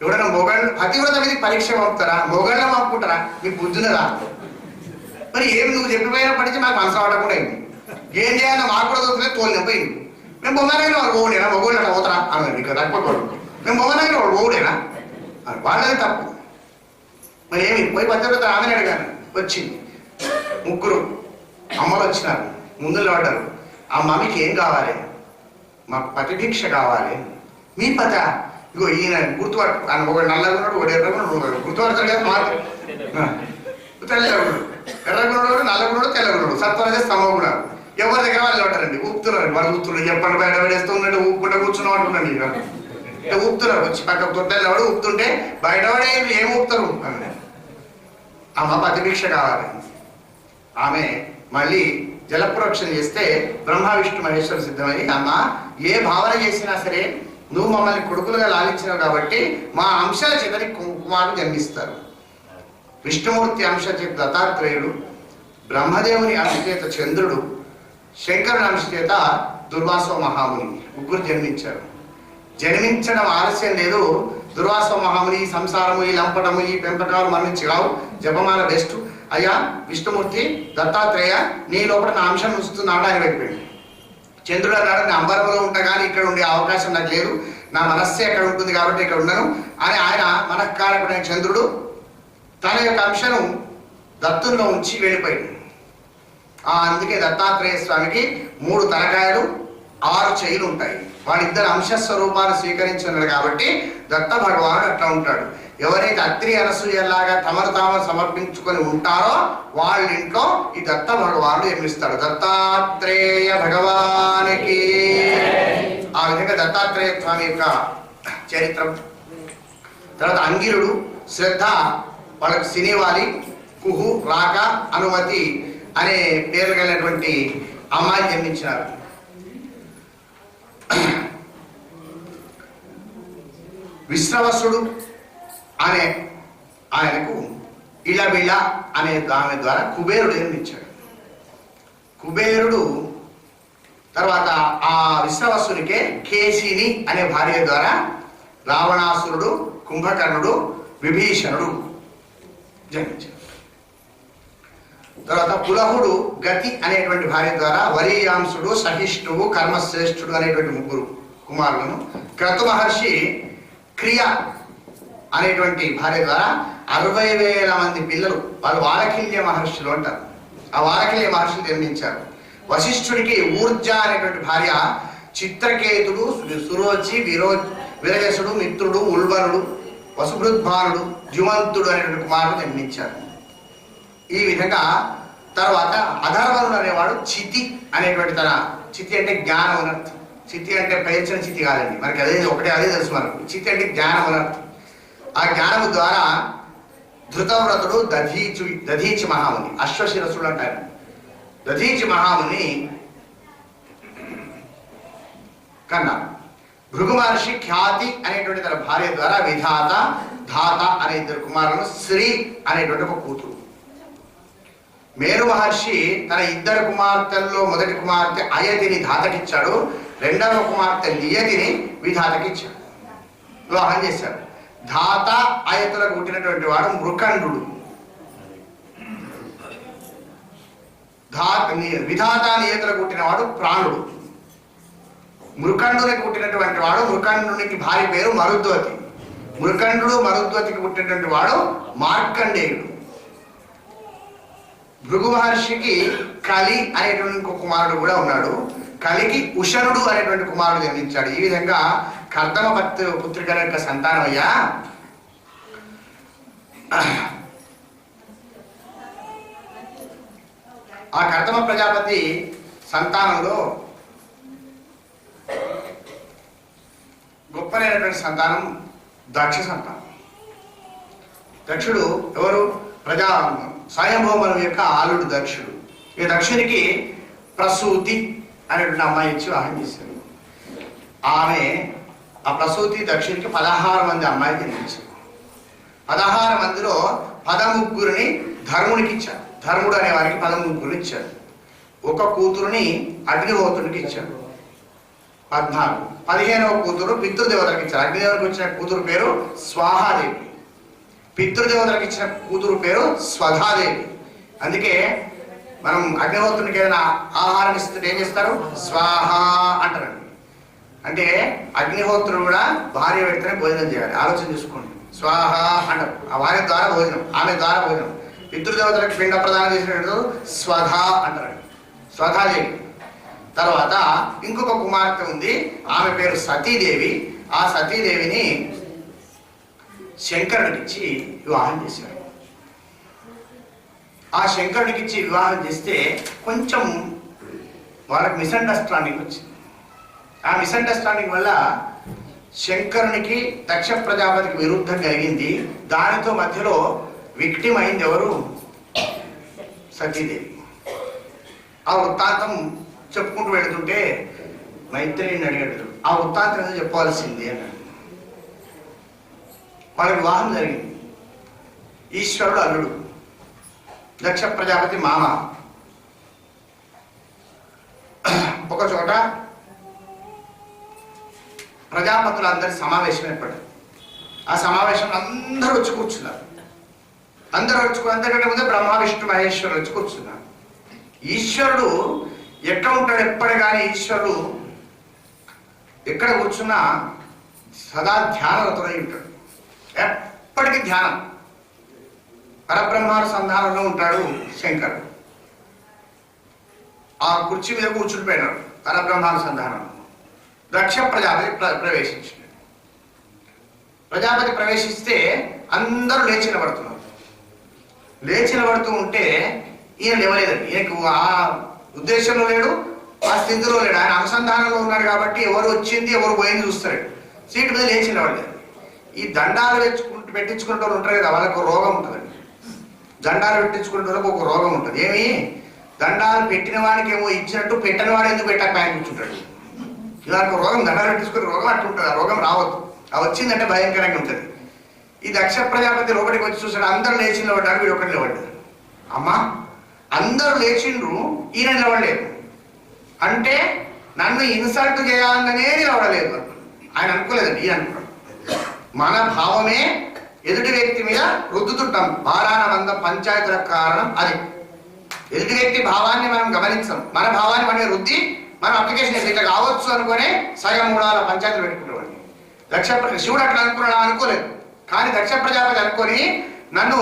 ఎవడైనా మొగళ్ళు పతివ్రత మీద పరీక్ష పంపుతారా? మొగళ్ళ పంపుకుంటారా? మీకు బుద్ధినరా? మరి ఏమి నువ్వు చెప్పిపోయినప్పటి నుంచి మాకు మనసు పడకుండా అయింది. ఏం చేయాలో మాకు కూడా దొరుకుతుంది. తోలు నింపోయింది. మేము బొమ్మనగిన వాడు ఓడేనా? మొగోళ్ళు అట్లా పోతారా అన్నది. ఇక తక్కువ మేము బొమ్మనగిన వాడు ఓడేనా? వాళ్ళదే తప్పు. మరి ఏమి పోయి పతివ్రత ఆమెను అడిగాను. వచ్చింది. ముగ్గురు అమ్మలు వచ్చినారు, ముందులో పడ్డారు. ఆ మమ్మీకి ఏం కావాలి? మాకు పతిభిక్ష కావాలి. మీ పత ఇగో ఈయన గుర్తుపట్టు. ఒకటి నల్లగా ఉన్నాడు, ఒకటి ఎర్రగున్నాడు. గుర్తుపడతాడు కదా మాట. తెల్లగున్నాడు, ఎర్రగున్నాడు, నల్లగున్నాడు, తెల్లగున్నాడు, సత్వరజ స్తమగున్నాడు. ఎవరి దగ్గర వాళ్ళు ఉంటారండి. ఊపుతున్నారు. వాళ్ళు ఊపుతున్నాడు. చెప్పండి బయట పడేస్తూ ఉన్నాడు. ఊపుకుంటా కూర్చున్నాం అంటున్నాడు. ఇక ఊపుతున్నారు. వచ్చి పక్క తొట్టెళ్ళవాడు ఊపుతుంటే బయటవాడే ఏం ఊపుతారు అని. అమ్మ పతిభిక్ష కావాలి. ఆమె మళ్ళీ జలప్రోక్షణ చేస్తే బ్రహ్మ విష్ణు మహేశ్వర సిద్ధమై, అమ్మ ఏ భావన చేసినా సరే నువ్వు మమ్మల్ని కొడుకులుగా లాలించినావు కాబట్టి మా అంశాల చేతని కుమారులు జన్మిస్తారు. విష్ణుమూర్తి అంశ చేత దత్తాత్రేయుడు, బ్రహ్మదేవుని అంశ చేత చంద్రుడు, శంకరుని అంశ చేత దుర్వాసో మహాముని ముగ్గురు జన్మించారు. జన్మించడం ఆలస్యం లేదు. దుర్వాసో మహాముని సంసారము, ఈ లంపటము, ఈ పెంపకాలు మరణించి రావు. జపమాల బెస్ట్. అయ్యా విష్ణుమూర్తి దత్తాత్రేయ, నీ లోపల నా అంశం ఉంచుతున్నాడు అని పెట్టిపోయింది. చంద్రుడు అన్నాడు, నా అంబరంలో ఉంటా కానీ ఇక్కడ ఉండే అవకాశం నాకు లేదు. నా మనస్సే అక్కడ ఉంటుంది కాబట్టి ఇక్కడ ఉన్నాను అని ఆయన మనఃకారకుడైన చంద్రుడు తన యొక్క అంశను దత్తుల్లో ఉంచి వెళ్ళిపోయింది. అందుకే దత్తాత్రేయ స్వామికి 3 తలకాయలు 6 చెయ్యిలు ఉంటాయి. వాళ్ళిద్దరు అంశస్వరూపాలు స్వీకరించున్నాడు కాబట్టి దత్త భగవానుడు అట్లా ఉంటాడు. ఎవరైతే అత్రి అనసూయలాగా తమను తాము సమర్పించుకొని ఉంటారో వాళ్ళ ఇంట్లో ఈ దత్త భగవానుడు జన్మిస్తాడు. దత్తాత్రేయ భగవానికి. ఆ విధంగా దత్తాత్రేయ స్వామి యొక్క చరిత్రం. తర్వాత అంగిరుడు, శ్రద్ధ, వాళ్ళకు సినివాలి, కుహు, రాక, అనుమతి అనే పేర్లు కలిగినటువంటి అమ్మాయి జన్మించినారు. విశ్రవసుడు అనే ఆయనకు ఇళబిళ అనే ఆమె ద్వారా కుబేరుడు జన్మించాడు. కుబేరుడు తర్వాత ఆ విశ్రవసునికే కేశిని అనే భార్య ద్వారా రావణాసురుడు, కుంభకర్ణుడు, విభీషణుడు జన్మించాడు. తర్వాత పులహుడు గతి అనేటువంటి భార్య ద్వారా వరీయాంశుడు, సహిష్ణువు, కర్మశ్రేష్ఠుడు అనేటువంటి 3 కుమారులను, క్రతు మహర్షి క్రియ అనేటువంటి భార్య ద్వారా 60,000 మంది పిల్లలు, వాళ్ళు వాలకిల్య మహర్షులు అంటారు. ఆ వాలకిల్య మహర్షులు జన్మించారు. వశిష్ఠుడికి ఊర్జ అనేటువంటి భార్య చిత్రకేతుడు, సురోచి, విరజసుడు, మిత్రుడు, ఉల్బనుడు, వసుభృద్భానుడు, జుమంతుడు అనేటువంటి కుమారుడు జన్మించారు. ఈ విధంగా తర్వాత అధర్వణుడు అనేవాడు చితి అనేటువంటి తన, చితి అంటే జ్ఞానం అనర్థం. చితి అంటే పేర్చిన చితి కాదండి, మనకి అదే ఒకటే, అదే తెలుసు మనకు. చితి అంటే జ్ఞానం అనర్థం. ఆ జ్ఞానము ద్వారా ధృతవ్రతుడు దధీచి మహాముని, అశ్వశిరసుడు అంటారు. దధీచి మహాముని కన్నా భృగు మహర్షి ఖ్యాతి అనేటువంటి తన భార్య ద్వారా విధాత, ధాత అనే 2 కుమారులను, శ్రీ అనేటువంటి ఒక కూతురు. మేరు మహర్షి తన ఇద్దరు కుమార్తెల్లో మొదటి కుమార్తె అయతిని ధాతకిచ్చాడు, రెండవ కుమార్తె నియతిని విధాతకిచ్చాడు, వివాహం చేశాడు. ధాత అయతులకు పుట్టినటువంటి వాడు మృకండు. విధాత నియతులకు పుట్టినవాడు ప్రాణుడు. మృకండునికి పుట్టినటువంటి వాడు, మృకండునికి భార్య పేరు మరుద్వతి. మృకండు మరుద్వతికి పుట్టినటువంటి వాడు మార్కండేయుడు. భృగు మహర్షికి కలి అనేటువంటి ఇంకో కుమారుడు కూడా ఉన్నాడు. కలికి ఉషనుడు అనేటువంటి కుమారుడు జన్మించాడు. ఈ విధంగా కర్దమ పుత్రికల యొక్క సంతానం అయ్యా. ఆ కర్దమ ప్రజాపతి సంతానంలో గొప్పనైనటువంటి సంతానం దక్ష సంతానం. దక్షుడు ఎవరు? స్వయంభూమను యొక్క ఆలుడు దక్షుడు. ఈ దక్షునికి ప్రసూతి అనేటువంటి అమ్మాయి ఇచ్చి వివాహం చేశారు. ఆ ప్రసూతి దక్షునికి 16 మంది అమ్మాయిలు జన్మించారు. 16 మందిలో 13 ధర్మునికి ఇచ్చారు. ధర్ముడు అనే వారికి 13 ఇచ్చారు. ఒక కూతురుని అగ్నిహోత్రునికి ఇచ్చాడు 14. 15వ కూతురు పితృదేవతలకు ఇచ్చారు. అగ్నిదేవునికి వచ్చిన కూతురు పేరు స్వాహాదేవి, పితృదేవతలకు ఇచ్చిన కూతురు పేరు స్వధాదేవి. అందుకే మనం అగ్నిహోత్రునికి ఏదైనా ఆహారం ఇస్తుంటే ఏం చేస్తారు? స్వాహ అంటారండి. అంటే అగ్నిహోత్రుడు కూడా భార్య పెడితేనే భోజనం చేయాలి. ఆలోచన చేసుకోండి. స్వాహ అంటారు. ఆ భార్య ద్వారా భోజనం, ఆమె ద్వారా భోజనం. పితృదేవతలకు పిండ ప్రదానం చేసినట్టు స్వధ అంటారండి, స్వధాదేవి. తర్వాత ఇంకొక కుమార్తె ఉంది, ఆమె పేరు సతీదేవి. ఆ సతీదేవిని శంకరుడికిచ్చి వివాహం చేశారు. ఆ శంకరుడికిచ్చి వివాహం చేస్తే కొంచెం వాళ్ళకి మిస్అండర్స్టాండింగ్ వచ్చింది. ఆ మిస్అండర్స్టాండింగ్ వల్ల శంకరునికి దక్ష ప్రజాపతికి విరుద్ధం కలిగింది. దానితో మధ్యలో విక్టిమ్ అయింది ఎవరు? సతీదేవి. ఆ వృత్తాంతం చెప్పుకుంటూ వెళుతుంటే మైత్రేయిని అడిగాడు, ఆ వృత్తాంతం ఏదో చెప్పవలసింది అన్నాడు. వాళ్ళ వివాహం జరిగింది. ఈశ్వరుడు అల్లుడు, దక్ష ప్రజాపతి మామ. ఒక చోట ప్రజాపతులందరి సమావేశం ఏర్పడింది. ఆ సమావేశంలో అందరూ వచ్చి కూర్చున్నారు. అంతకంటే ముందే బ్రహ్మ విష్ణు మహేశ్వరుడు వచ్చి కూర్చున్నారు. ఈశ్వరుడు ఎక్కడ ఉంటాడు? ఎప్పటి కానీ ఈశ్వరుడు ఎక్కడ కూర్చున్నా సదా ధ్యానరతుడై ఉంటాడు. ఎప్పటికీ ధ్యానం, పరబ్రహ్మానుసంధానంలో ఉంటాడు శంకరుడు. ఆ కుర్చీ మీద కూర్చుండిపోయినాడు పరబ్రహ్మానుసంధానం. దక్ష ప్రజాపతి ప్రవేశించాడు. ప్రజాపతి ప్రవేశిస్తే అందరూ లేచి నిలబడుతున్నారు. లేచి నిలబడుతూ ఉంటే ఈయన లేవలేదండి. ఈయనకు ఆ ఉద్దేశంలో లేడు, ఆ స్థితిలో లేడు. ఆయన అనుసంధానంలో ఉన్నాడు కాబట్టి ఎవరు వచ్చింది ఎవరు పోయింది చూస్తాడు. సీటు మీద లేచి నిలబడలేదు. ఈ దండాలు పెట్టించుకుంటూ ఉంటారు కదా, వాళ్ళకు రోగం ఉంటుందండి. దండాలు పెట్టించుకుంటే ఒక రోగం ఉంటుంది. ఏమి? దండాలు పెట్టిన వాడికి ఏమో ఇచ్చినట్టు పెట్టిన వాడు ఎందుకు పెట్టాక పైన కూర్చుంటాడు. ఇలాంటి రోగం, దండాలు పెట్టించుకునే రోగం అట్లుంటుంది. ఆ రోగం రావద్దు. అది వచ్చిందంటే భయంకరంగా ఉంటుంది. ఈ దక్ష ప్రజాపతి లోపలికి వచ్చి చూసాడు. అందరూ లేచి నిలబడ్డాడు, వీడు ఒకటి నిలబడ్డాడు. అమ్మా, అందరూ లేచిండ్రు, ఈయన నిలబడలేదు. అంటే నన్ను ఇన్సల్ట్ చేయాలనే నిలబడలేదు. ఆయన అనుకోలేదండి, ఈయన అనుకున్నాడు. మన భావమే ఎదుటి వ్యక్తి మీద రుద్దుతుంటాం. బాలాన వంద పంచాయతీలకు కారణం అది. ఎదుటి వ్యక్తి భావాన్ని మనం గమనించాం, మన భావాన్ని మనమే రుద్ది మనం అప్లికేషన్ చేసి ఇట్లా కావచ్చు అనుకునే సగం మూడాల పంచాయతీలు పెట్టుకుంటామండి. శివుడు అట్లా అనుకున్నాడా? అనుకోలేదు. కానీ దక్ష ప్రజాపతి అనుకొని నన్ను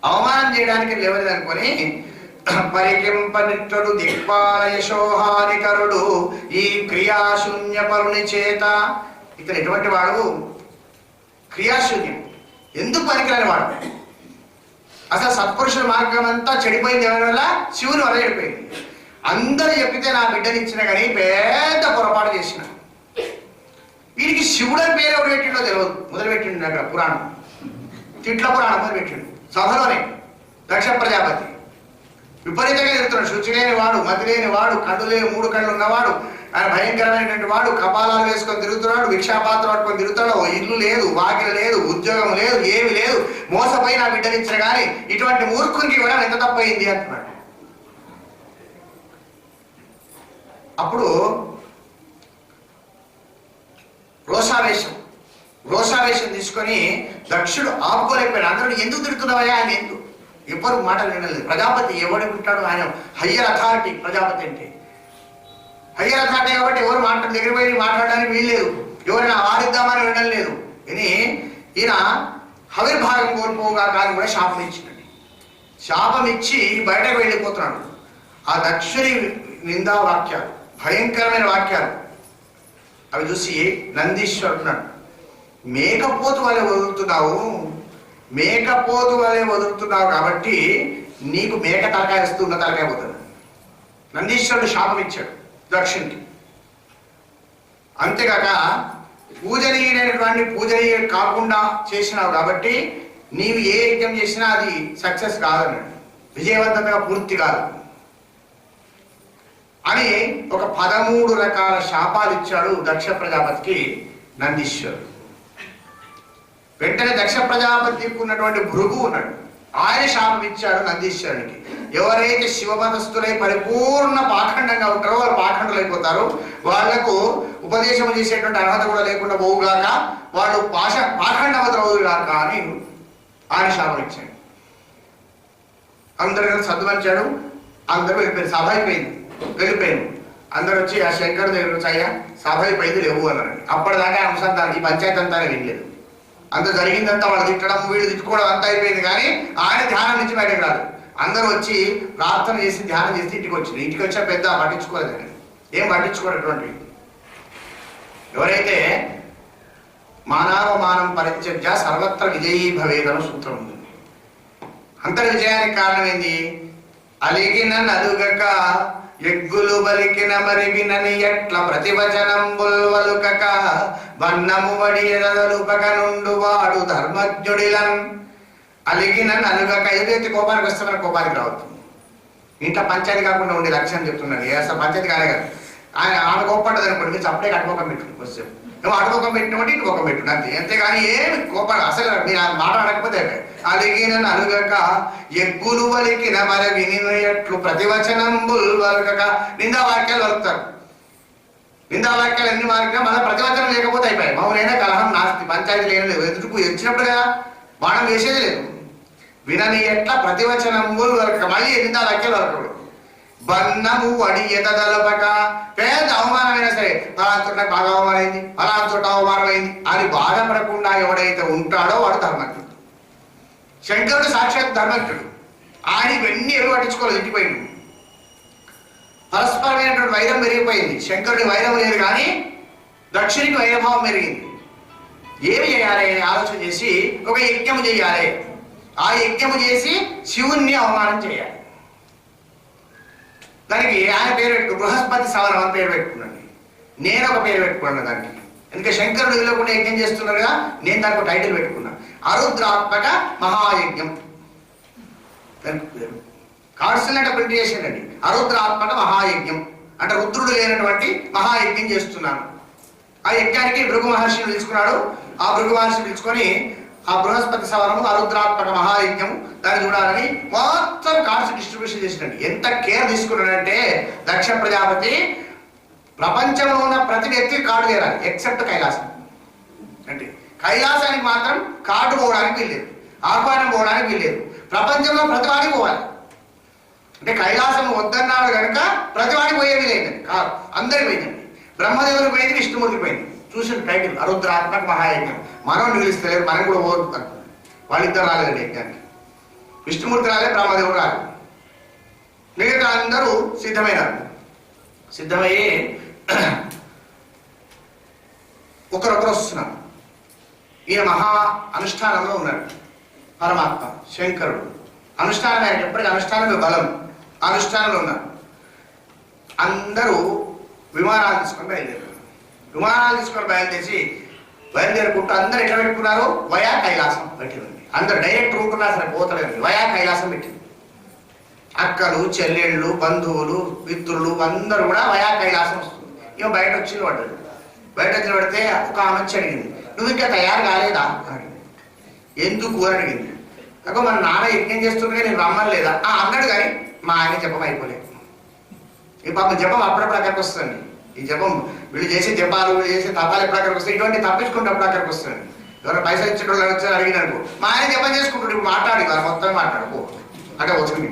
అవమానం చేయడానికి లేవలేదు అనుకొని పరికింపనిట్టుడు దిక్పాలయశోహానికరుడు ఈ క్రియాశూన్య పరుని చేత. ఇతను ఎటువంటి వాడు? క్రియాశూన్యం, ఎందుకు పనికిరాని వాడు. అసలు సత్పురుషుల మార్గం అంతా చెడిపోయింది. ఎవరి వల్ల? శివుని వల్ల చెడిపోయింది. అందరూ చెప్పితే నా బిడ్డని ఇచ్చిన కానీ పెద్ద పొరపాటు చేసిన. వీడికి శివుడు అని పేరు ఎవరు పెట్టిండో తెలియదు. మొదలుపెట్టిండు అక్కడ పురాణం, తిట్ల పురాణం మొదలుపెట్టిండు సభలోనే. దక్ష ప్రజాపతి విపరీతంగా తిరుగుతున్నాడు. శుచి లేని వాడు, మతి లేని వాడు, కళ్ళు లేని 3 కళ్ళు ఉన్నవాడు, ఆయన భయంకరమైనటువంటి వాడు, కపాలాలు వేసుకొని తిరుగుతున్నాడు, భిక్షాపాత్ర పట్టుకొని తిరుగుతాడు, ఇల్లు లేదు, వాకిలు లేదు, ఉద్యోగం లేదు, ఏమి లేదు, మోసపోయి నా బిడ్డనిచ్చిన కానీ ఇటువంటి మూర్ఖునికి కూడా ఎంత తప్పయింది అంటున్నాడు. అప్పుడు రోషావేశం తీసుకొని దక్షుడు ఆపుకోలేకపోయాడు. అందరూ ఎందుకు తిడుతున్నావయ్యా, ఆయన ఎందుకు ఎవరు మాటలు వినలేదు. ప్రజాపతి ఎవడు వింటాడు, ఆయన హయ్యర్ అథారిటీ. ప్రజాపతి అంటే హయ్యర్ అథారిటీ కాబట్టి ఎవరు దగ్గర పోయి మాట్లాడడానికి వీల్లేదు, ఎవరైనా ఆడిద్దామని వినడం లేదు అని ఈయన హవిర్భాగం కోల్పోగా కానీ కూడా శాపం ఇచ్చిందండి. శాపం ఇచ్చి బయటకు వెళ్ళిపోతున్నాడు. ఆ దక్షుని నిందా వాక్యాలు, భయంకరమైన వాక్యాలు అవి చూసి నందీశ్వరుడు మేకపోతు వలె వదులుతున్నావు కాబట్టి నీకు మేక తలకాయ వస్తున్న తలకాయ పోతుంది. నందీశ్వరుడు శాపం ఇచ్చాడు దక్షునికి. అంతేకాక పూజనీయ కాకుండా చేసినావు కాబట్టి నీవు ఏ యజ్ఞం చేసినా అది సక్సెస్ కాదన్నాడు, విజయవంతంగా పూర్తి కాదు అని ఒక 13 రకాల శాపాలు ఇచ్చాడు దక్ష ప్రజాపతికి నందీశ్వరుడు. వెంటనే దక్ష ప్రజాపతికి ఉన్నటువంటి భృగు ఉన్నాడు, ఆయన శాపం ఇచ్చాడు నందీశ్వరునికి. ఎవరైతే శివమతస్థులై పరిపూర్ణ పాఖండంగా ఉంటారో వాళ్ళు పాఖండులు అయిపోతారు, వాళ్లకు ఉపదేశం చేసేటువంటి అర్హత కూడా లేకుండా పోవుగాక, వాళ్ళు పాఖండవతరవుగాక అని ఆయన శాపం ఇచ్చాడు. అందరు సద్దుమంచాడు, అందరూ వెళ్ళిపోయింది, సభ వెళ్ళిపోయింది. అందరు వచ్చి ఆ శంకర్ దగ్గర వచ్చి అయ్యా సభ అయిపోయింది లేవు అన్నారండి. అప్పటిదాకా అంశాన్ని ఈ పంచాయతీ అంతా వినలేదు. అంత జరిగిందంతా వాళ్ళు తిట్టడం వీళ్ళు తిట్టుకోవడం అంతా అయిపోయింది, కానీ ఆయన ధ్యానం నుంచి బయటకు రాదు. అందరూ వచ్చి ప్రార్థన చేసి ధ్యానం చేసి ఇంటికి వచ్చింది. ఇంటికి వచ్చా పెద్ద పట్టించుకోలేదు, ఏం పట్టించుకోనటువంటి ఎవరైతే మానవమానం పరిత్యజ్య సర్వత్ర విజయీ భవేదన సూత్రం ఉంది. అంతర్ విజయానికి కారణం ఏంది? అలిగిన నలుగక ఎగ్గులు బలికిన మరి వినని ఎట్ల ప్రతివచనంబుల్ వలుకక వన్నము వడి ఎదలుపక నుండు వాడు ధర్మజ్ఞుడిలన్. అలిగిన నలుగక ఏదైతే కోపానికి వస్తే మన కోపానికి రావద్దు. ఇంట్లో పంచాయతీ కాకుండా ఉండే లక్ష్యం చెప్తున్నాను. అసలు పంచాయతీ కాలే కదా, ఆమె కోపడ్డది అనుకోండి, మీరు అప్పుడే అటుకోకం పెట్టుకుని కొంచెం నువ్వు అటుకోకం పెట్టినట్టు ఇటు కోకం పెట్టు అంతే. అంతేగాని ఏమి కోపం అసలు మీరు మాట్లాడకపోతే అలిగిన నలుగక ఎగ్గులు వలికిన మరి వినినట్లు ప్రతివచనంబుల్ వలుకక. నిందా వాక్యాలు వలుకుతారు. నిందా వాక్యాలు ఎన్ని వారికినా మన ప్రతివచనం లేకపోతే అయిపోయాయి. మౌనైనా కలహం నాస్తి, పంచాయతీ లేదు, ఎదుటికు వచ్చినప్పుడు కదా బాణం వేసేది లేదు. వినని ఎట్లా ప్రతివచనంబుల్ వలుకక, మళ్ళీ నిందా వాక్యాలు వలకడు. బన్నము వడి ఎదలపక, పెద్ద అవమానమైనా సరే ఫలాంతో నాకు బాగా అవమానమైంది, ఫలాంతో అవమానమైంది అని బాధపడకుండా ఎవడైతే ఉంటాడో వాడు ధర్మజ్ఞుడు. శంకరుడు సాక్షాత్ ధర్మజ్ఞుడు. ఆయన ఇవన్నీ ఎవరు పట్టించుకోలేదు, ఇంటిపోయింది. పరస్పరమైనటువంటి వైరం పెరిగిపోయింది. శంకరుడి వైరం లేదు కానీ దక్షునికి వైరభావం పెరిగింది. ఏమి చేయాలి ఆలోచన చేసి ఒక యజ్ఞము చేయాలి. ఆ యజ్ఞము చేసి శివుణ్ణి అవమానం చేయాలి. దానికి ఆయన పేరు పెట్టుకు బృహస్పతి సవరం అని పేరు పెట్టుకున్నాను. నేను ఒక పేరు పెట్టుకున్నాను దానికి. ఎందుకంటే శంకరుడు ఇవ్వకుండా యజ్ఞం చేస్తున్నారుగా, నేను దానికి ఒక టైటిల్ పెట్టుకున్నా, అరుద్రాత్మక మహాయజ్ఞం. కార్డ్స్ అంటే ప్రింట్ చేసిందండి. అరుద్రాత్మక మహాయజ్ఞం అంటే రుద్రుడు లేనటువంటి మహాయజ్ఞం చేస్తున్నాను. ఆ యజ్ఞానికి భృగు మహర్షిని పిలుచుకున్నాడు. ఆ భృగు మహర్షిని పిలుచుకొని ఆ బృహస్పతి సవరము అరుద్రాత్మక మహాయజ్ఞము దాన్ని చూడాలని మొత్తం కార్డ్స్ డిస్ట్రిబ్యూషన్ చేసినండి. ఎంత కేర్ తీసుకున్నాడంటే దక్ష ప్రజాపతి ప్రపంచంలో ఉన్న ప్రతి వ్యక్తి కార్డు చేరాలి ఎక్సెప్ట్ కైలాసం. అంటే కైలాసానికి మాత్రం కార్డు పోవడానికి వీల్లేదు, ఆహ్వానం పోవడానికి వీల్లేదు. ప్రపంచంలో ప్రతివాడికి పోవాలి. అంటే కైలాసం వద్దన్నాడు కనుక ప్రతివాడికి పోయేది లేదండి, కాదు అందరికి పోయిందండి. బ్రహ్మదేవునికి పోయింది, విష్ణుమూర్తికి పోయింది. చూసిన టైటిల్ అరుద్రాత్మక మహాయజ్ఞం. మనం నిలుస్తలేదు, మనం కూడా పోదు. వాళ్ళిద్దరు రాలేదండి యజ్ఞానికి. విష్ణుమూర్తి రాలే, బ్రహ్మదేవుడు రాలేదు. మిగతా అందరూ సిద్ధమైనారు. సిద్ధమయ్యి ఒకరొకరు వస్తున్నారు. ఈయన మహా అనుష్ఠానంలో ఉన్నాడు. పరమాత్మ శంకరుడు అనుష్ఠానం, ఆయన ఎప్పటికీ అనుష్ఠానమే బలం. అనుష్ఠానంలో ఉన్నారు. అందరూ విమానాలు తీసుకొని బయలుదేరారు. విమానాలు తీసుకొని బయలుదేరుకుంటూ అందరు ఎట్లా పెట్టుకున్నారు? వయా కైలాసం పెట్టింది. అందరు డైరెక్ట్ రూట్ ఉన్నా సరే పోతలేదు, వయా కైలాసం పెట్టింది. అక్కలు, చెల్లెళ్ళు, బంధువులు, మిత్రులు అందరూ కూడా వయా కైలాసం వస్తుంది. ఇక బయట వచ్చి పడ్డాడు. బయట వచ్చి పడితే ఒక ఆమె వచ్చి అడిగింది, నువ్వు ఇంకా తయారు కాలేదా అడిగింది. ఎందుకు అని అడిగింది. అగో మన నాన్న యజ్ఞం చేస్తుండగా నేను రమ్మలేదా అన్నాడు, కానీ మా ఆయన జపం అయిపోలేదు. ఈ పాపం జపం అప్పుడప్పుడు అక్కడికి వస్తుంది. ఈ జపం వీళ్ళు చేసే జపాలు, వీళ్ళు చేసే తపాలు ఎప్పుడు అక్కడికి వస్తాయి, ఇటువంటి తప్పించుకుంటే అప్పుడు అక్కడికి వస్తుంది. ఎవరైనా పైసలు ఇచ్చేటోళ్ళు వచ్చారు అడిగినారు, మా ఆయన జపం చేసుకుంటాడు, ఇప్పుడు మాట్లాడి వారు మొత్తం మాట్లాడుకో అంటే వస్తుంది.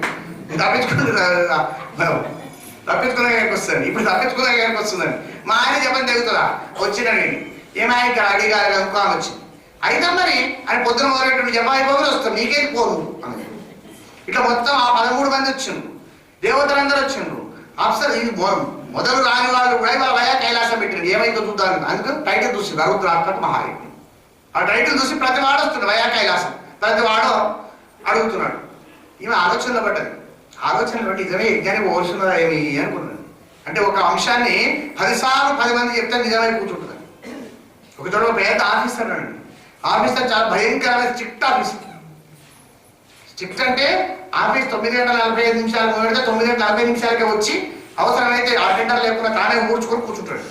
తప్పించుకునే గారికి వస్తుంది. ఇప్పుడు తప్పించుకునే గారికి వస్తుందండి. మా ఆయన జపం జరుగుతుందా వచ్చినాడు. ఏమాయ ఇక్కడ అడిగారు అనుకో వచ్చింది. అయితే మరి ఆయన పొద్దున మొదలెట్టు జపం అయిపోయి వస్తాం, నీకేది పోదు అని. ఇట్లా మొత్తం ఆ 13 మంది వచ్చిండ్రు, దేవతలందరూ వచ్చిండ్రు. అప్సర్ ఇది మొదలు రాని వాళ్ళు కూడా వాళ్ళ వయా కైలాసం పెట్టిండ్రు. ఏమైందో చూద్దాం అందుకు టైటిల్ చూసి రౌద్రాత్మక మహాయజ్ఞం. ఆ టైటిల్ చూసి ప్రతి వాడు వస్తున్నాడు వయా కైలాసం, ప్రతి వాడు అడుగుతున్నాడు. ఈమె ఆలోచనలో పడ్డది. ఆలోచనలు బట్టి నిజమే యజ్ఞానికి ఓర్చున్నదా ఏమి అనుకున్నాను. అంటే ఒక అంశాన్ని 10 సార్లు 10 మంది చెప్తే నిజమై కూర్చుంటుంది. ఒక చోట పెద్ద ఆఫీసర్ అండి. ఆఫీసర్ చాలా భయంకరమైన స్ట్రిక్ట్ ఆఫీసర్. స్ట్రిక్ట్ అంటే ఆఫీస్ 9:45 మొదలెడితే 9:40 వచ్చి అవసరమైతే అటెండర్ లేకుండా తానే ఊడ్చుకొని కూర్చుంటాడు.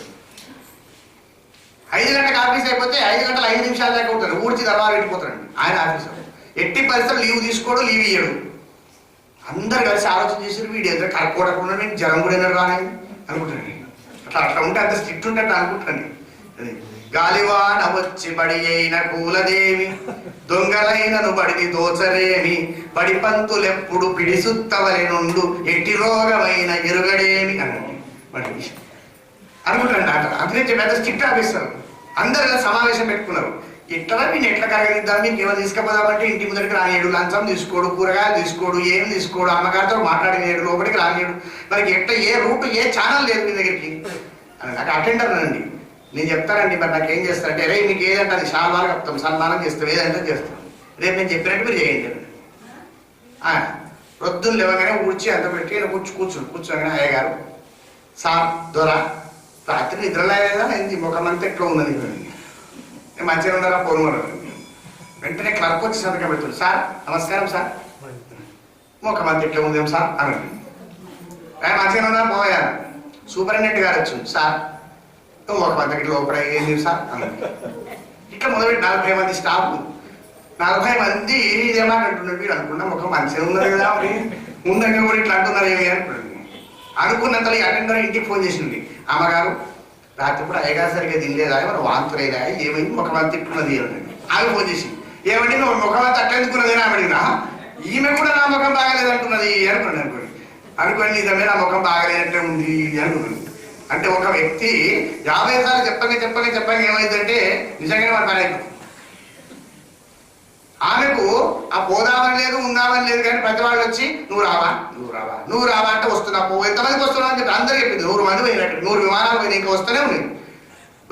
5 గంటలకు ఆఫీస్ అయిపోతే 5 గంటల 5 నిమిషాల దాకా ఉంటాడు, ఊడ్చి తర్వాత వెళ్ళిపోతాడండి ఆయన ఆఫీసర్. ఎట్టి పరిస్థితులు లీవ్ తీసుకోడు, లీవ్ ఇయ్యడు. అందరు కలిసి ఆలోచన చేసి వీడు ఏదో కరకూడకుండా నేను జ్వరం కూడా ఏనాడు రాని అనుకుంటాను. అట్లా ఉంటే అంత స్ట్రిక్ట్ ఉంటే అట్లా అనుకుంటాను. గాలివాన వచ్చి బడి అయిన కూలదేవి, దొంగలైనను బడిని దోచరేమి, బడి పంతులెప్పుడు పిడిసుత్తవలి నుండు, ఎట్టి రోగమైన ఎరుగడేమి అన్నది మరి అనుకుంటాను. అందుకే పెద్ద స్ట్రిక్ట్ ఆఫీసర్. అందరు సమావేశం పెట్టుకున్నారు. ఎట్లా నేను ఎట్లా కరగనిద్దాం, మీకు ఏమో తీసుకుపోదామంటే ఇంటి ముందరికి రానియడు, లంచం తీసుకోడు, కూరగాయలు తీసుకోడు, ఏం తీసుకోడు, అమ్మగారితో మాట్లాడినేడు, లోపలికి రానియడు. మనకి ఎట్లా ఏ రూట్ ఏ ఛానల్ లేదు మీ దగ్గరికి అని. నాకు అటెండర్ అండి, నేను చెప్తానండి మరి నాకు ఏం చేస్తానంటే, రే మీకు ఏదంటే అది చాలా చెప్తాం, సన్మానం చేస్తాం, ఏదంటే చేస్తాం, రేపు నేను చెప్పినట్టు మీరు చేయండి. రొద్దులు లేవగానే ఊడ్చి అంత పెట్టి కూర్చోగానే అయ్యగారు సార్ దొర రాత్రి నిద్రలేదా ఏంది ముఖమంతా ఎట్లా ఉన్నది, మంచిగా ఉన్నారా పోను. వెంటనే క్లర్క్ వచ్చి సంతకం పెడుతుంది. సార్ నమస్కారం సార్, ముఖమంతా ఎట్లా ఉందేం సార్ అనండి. మంచిగా ఉన్నారా పోయా. సూపరింటెండెంట్ గారు వచ్చింది. సార్ ముఖమంతా ఇట్లా లోపల ఏంది సార్ అనండి. ఇట్లా మొదలుపెట్టి 40 మంది స్టాఫ్, 40 మంది ఇదేమాటంటున్నాడు. వీడు అనుకున్నా ముఖం మంచిగా ఉన్నది కదా, ముందంగా కూడా ఇట్లా అంటున్నారు ఏమి అనుకున్నాడు. అనుకున్నంతలో ఈ అటెండర్ ఇంటికి ఫోన్ చేసింది. అమ్మగారు రాత్రి కూడా అయ్యగారు సరిగ్గా తినలేదా, మన వాంతులేదా, ఏమైంది ముఖమంతా తిట్టున్నది అనండి. ఆమె ఫోన్ చేసింది. ఏమంటే నువ్వు ముఖమంతా అట్లా ఎందుకున్నదేనా అడిగినా, ఈమె కూడా నా ముఖం బాగలేదు అంటున్నది అనుకోండి. అనుకోండి నిజమే నా ముఖం బాగలేనట్టే ఉంది అనుకున్నాను. అంటే ఒక వ్యక్తి 50 సార్లు చెప్పగా ఏమైందంటే నిజంగానే వాడు పని అయిపోతుంది. ఆమెకు ఆ పోదామని లేదు, ఉందామని లేదు, కానీ ప్రతి వాళ్ళు వచ్చి నువ్వు రావా అంటే వస్తున్నా, ఎంతమందికి వస్తున్నావు అని చెప్పి అందరూ చెప్పింది. 100 మంది పోయినట్టు, 100 విమానాలు పోయినా ఇంకా వస్తూనే ఉన్నాయి.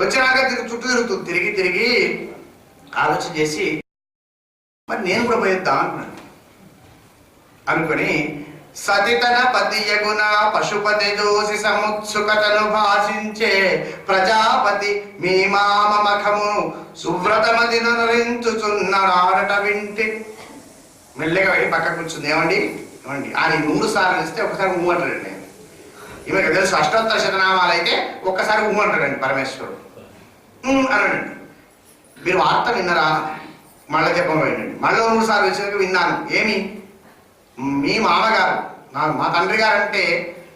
వచ్చినాక చుట్టూ తిరుగుతుంది. తిరిగి ఆలోచన చేసి మరి నేను కూడా పోయిద్దాం అనుకున్నాను. అనుకుని సతితన పతియగుణ పశుపతి దోసి సముత్సుకతను భాషించే ప్రజాపతి మీ మామ మఖము సువ్రతమది నరించుచున్నాడట వింటి. మెల్లగా వెళ్ళి పక్క కూర్చుంది. ఏమండి ఆయన 100 సార్లు ఇస్తే ఒకసారి ఊమంటాడండి. ఈమెకు తెలుసు అష్టోత్తర శతనామాలు అయితే ఒక్కసారి ఊమంటాడండి పరమేశ్వరుడు అన్నాడండి. మీరు వార్త విన్నారా? మళ్ళీ చెప్పబోయండి. మళ్ళీ 100 సార్లు వచ్చినాక విన్నాను. ఏమి మీ మామగారు మా తండ్రి గారు అంటే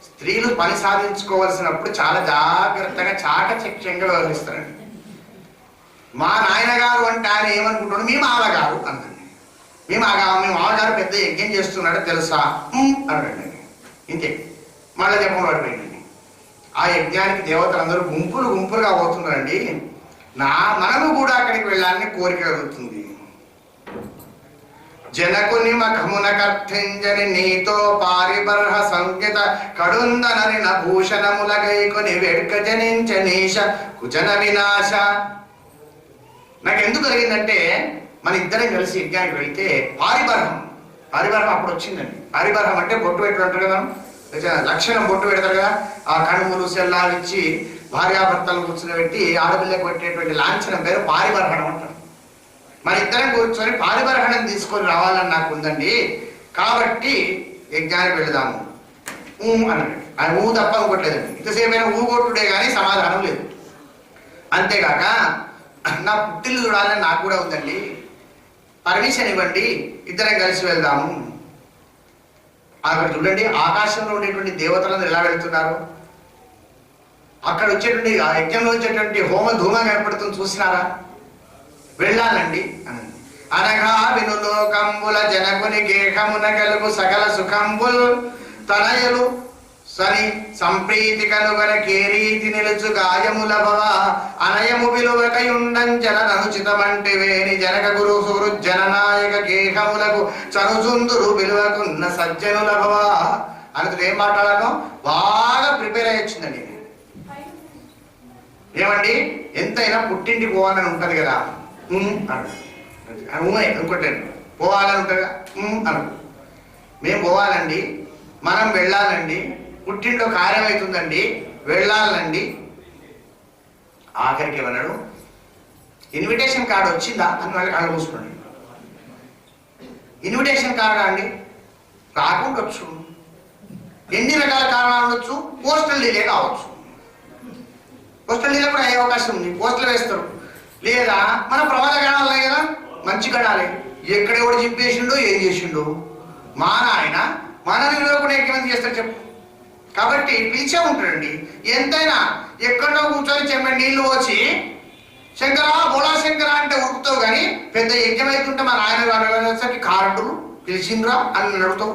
స్త్రీలు పని సాధించుకోవాల్సినప్పుడు చాలా జాగ్రత్తగా చాకచక్యంగా వ్యవహరిస్తారండి. మా నాయనగారు అంటే ఆయన ఏమనుకుంటున్నాడు, మీ మామగారు అన్నాడు. మీ మామగారు పెద్ద యజ్ఞం చేస్తున్నాడు తెలుసా అన్నాడండి. ఇంకే మళ్ళీ చెప్పడం పడిపోయిందండి. ఆ యజ్ఞానికి దేవతలందరూ గుంపులుగా పోతున్నారండి. మనము కూడా అక్కడికి వెళ్ళాలని కోరిక కలుగుతుంది. జనకుని మఖమున కర్థింజని నీతో పారిబర్హ సంకేత కడుందనరిన భూషణములగైకొని వెడ్క జనించనీష కుజన వినాశ. నాకెందుకు కలిగిందంటే మన ఇద్దరం కలిసి యజ్ఞానికి వెళితే పారిబర్హం అప్పుడు వచ్చిందండి. పారిబర్హం అంటే బొట్టు పెట్టుకుంటారు కదా, లక్షణం బొట్టు పెడతారు కదా, ఆ కనుములు సెల్లాలు ఇచ్చి భార్యాభర్తలను కూర్చుని పెట్టి ఆడపిల్లకు పెట్టేటువంటి లాంఛనం పేరు పారిబర్హణం అంటారు. మన ఇద్దరం కూర్చొని పారిబర్హణం తీసుకొని రావాలని నాకు ఉందండి, కాబట్టి యజ్ఞానికి వెళదాము అన్నాడు. ఆయన ఊ తప్ప అనుకోవట్లేదండి. ఇంతసేపు అయినా ఊ కొట్టుడే కానీ సమాధానం లేదు. అంతేగాక నా పుట్టిల్లు చూడాలని నాకు కూడా ఉందండి, పర్మిషన్ ఇవ్వండి, ఇద్దరం కలిసి వెళ్దాము. అక్కడ చూడండి ఆకాశంలో ఉండేటువంటి దేవతలందరూ ఎలా వెళ్తున్నారు, అక్కడ వచ్చేటువంటి ఆ యజ్ఞంలో వచ్చేటువంటి హోమ ధూమం ఏర్పడుతుంది చూసినారా, వెళ్ళాలండి అని. అనగా వినులోకంబుల జనకుని గేహమున కలుగు సకల సుఖంబుల్ తనయలు సని సంప్రీతి కనుగన కేరీతి నిలుచు గాయముల భవ అనయము విలువకయుండంజన అనుచితమంటి వేని జనక గురు సురు జననాయక గేహములకు చనుచుందురు విలువకున్న సజ్జనుల భవ అనేది ఏం మాట్లాడాలో బాగా ప్రిపేర్ అయ్యొచ్చిందండి. ఏమండి ఎంతైనా పుట్టింటికి పోవాలని ఉంటుంది కదా ఇంకోటి పోవాలని ఉంటుంది అను. మేము పోవాలండి, మనం వెళ్ళాలండి, పుట్టింట్లో కార్యం అవుతుందండి, వెళ్ళాలండి. ఆఖరికి ఏమన్నాడు, ఇన్విటేషన్ కార్డు వచ్చిందా అని వాళ్ళకి అక్కడ కూర్చుకోండి. ఇన్విటేషన్ కార్డా అండి, రాకుండొచ్చు, ఎన్ని రకాల కారణాలు ఉండొచ్చు, పోస్టల్ డిలే కావచ్చు. పోస్టల్ డిలే కూడా అయ్యే అవకాశం ఉంది, పోస్టల్ వేస్తారు. లేదా మన ప్రమాద గణాలు కదా, మంచి గణాలే, ఎక్కడెవడు చింపేసిండో ఏం చేసిండో మా నాయన మనని కూడా ఎక్కువ చేస్తారు చెప్పు. కాబట్టి పిలిచే ఉంటాడండి. ఎంతైనా ఎక్కడో కూర్చొని చెమ్మ నీళ్లు వచ్చి శంకరా బోలా శంకరా అంటే ఉరుకుతావు, కానీ పెద్ద యజ్ఞం అవుతుంటే మా నాయన కార్డులు పిలిచిండ్రా అని అడుగుతావు.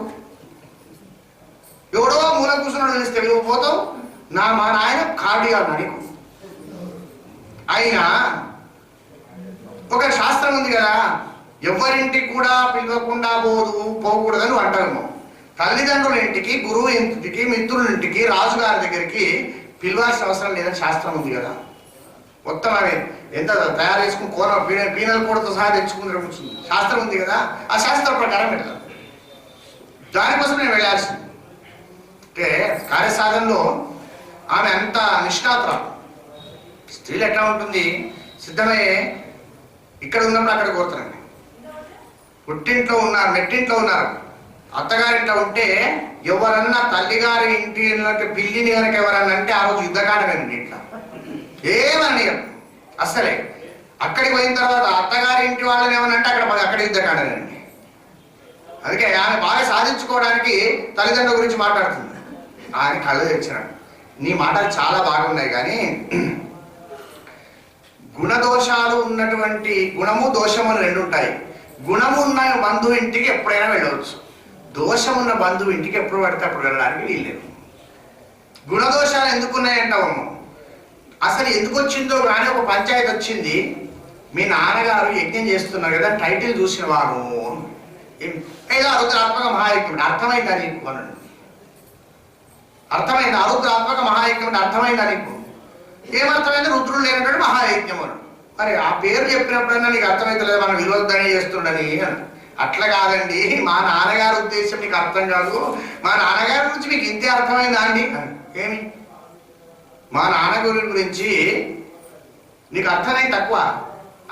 ఎవడో మూల కూర్చున్నాడు పిలిస్తే నువ్వు పోతావు, మా నాయన కార్డు ఇవ్వాలి నీకు. అయినా ఒక శాస్త్రం ఉంది కదా, ఎవరింటికి కూడా పిలవకుండా పోకూడదని అంటాము. తల్లిదండ్రుల ఇంటికి, గురువు ఇంటికి, మిత్రుల ఇంటికి, రాజుగారి దగ్గరికి పిలవాల్సిన అవసరం లేదని శాస్త్రం ఉంది కదా. మొత్తం అవి ఎంత తయారు చేసుకుని పీనల్ కూడతో సహా తెచ్చుకుని కూర్చుంది శాస్త్రం ఉంది కదా. ఆ శాస్త్రం ప్రకారం వెళ్ళాలి. దానికోసం నేను వెళ్ళాల్సింది. అంటే కార్యసాధనలో ఆమె అంత నిష్ణాతురాలు. స్త్రీలు ఎట్లా ఉంటుంది, సిద్ధమయ్యే ఇక్కడ ఉన్నప్పుడు అక్కడ కోరుతారండి. పుట్టింట్లో ఉన్నారు, మెట్టింట్లో ఉన్నారు, అత్తగారింట్లో ఉంటే ఎవరన్నా తల్లిగారి ఇంటి పిల్లిని కనుక ఎవరన్నా అంటే ఆ రోజు యుద్ధకాండమేనండి. ఇట్లా ఏమని అస్సలే. అక్కడికి పోయిన తర్వాత అత్తగారి ఇంటి వాళ్ళని ఏమనంటే అక్కడ యుద్ధకాండమేనండి. అందుకే ఆమె బాగా సాధించుకోవడానికి తల్లిదండ్రుల గురించి మాట్లాడుతుంది. ఆయన కళ్ళు తెచ్చినాడు, నీ మాటలు చాలా బాగున్నాయి, కానీ గుణదోషాలు ఉన్నటువంటి, గుణము దోషము అని రెండు ఉంటాయి. గుణము ఉన్న బంధువు ఇంటికి ఎప్పుడైనా వెళ్ళవచ్చు, దోషం ఉన్న బంధువు ఇంటికి ఎప్పుడు పడితే అప్పుడు వెళ్ళడానికి వీల్లేదు. గుణదోషాలు ఎందుకున్నాయంటావు, అసలు ఎందుకు వచ్చిందో కానీ ఒక పంచాయతీ వచ్చింది, మీ నాన్నగారు యజ్ఞం చేస్తున్నారు కదా, టైటిల్ చూసిన వారు ఏదో అరుద్రాత్మక మహాయజ్ఞం అర్థమైందా నీకు అన్నాడు. అర్థమైంది, అరుద్రాత్మక మహాయజ్ఞం అర్థమైందా నీకు? ఏమర్థమైంది? రుద్రుడు లేనటువంటి మహాయజ్ఞం అన్నాడు. మరి ఆ పేరు చెప్పినప్పుడన్నా నీకు అర్థమైతలేదు, మనం విరోధనే చేస్తుండని అని. అట్లా కాదండి, మా నాన్నగారి ఉద్దేశం నీకు అర్థం కాదు, మా నాన్నగారి గురించి మీకు ఇంతే అర్థమైందా అండి? ఏమి మా నాన్నగారి గురించి నీకు అర్థమైంది తక్కువ.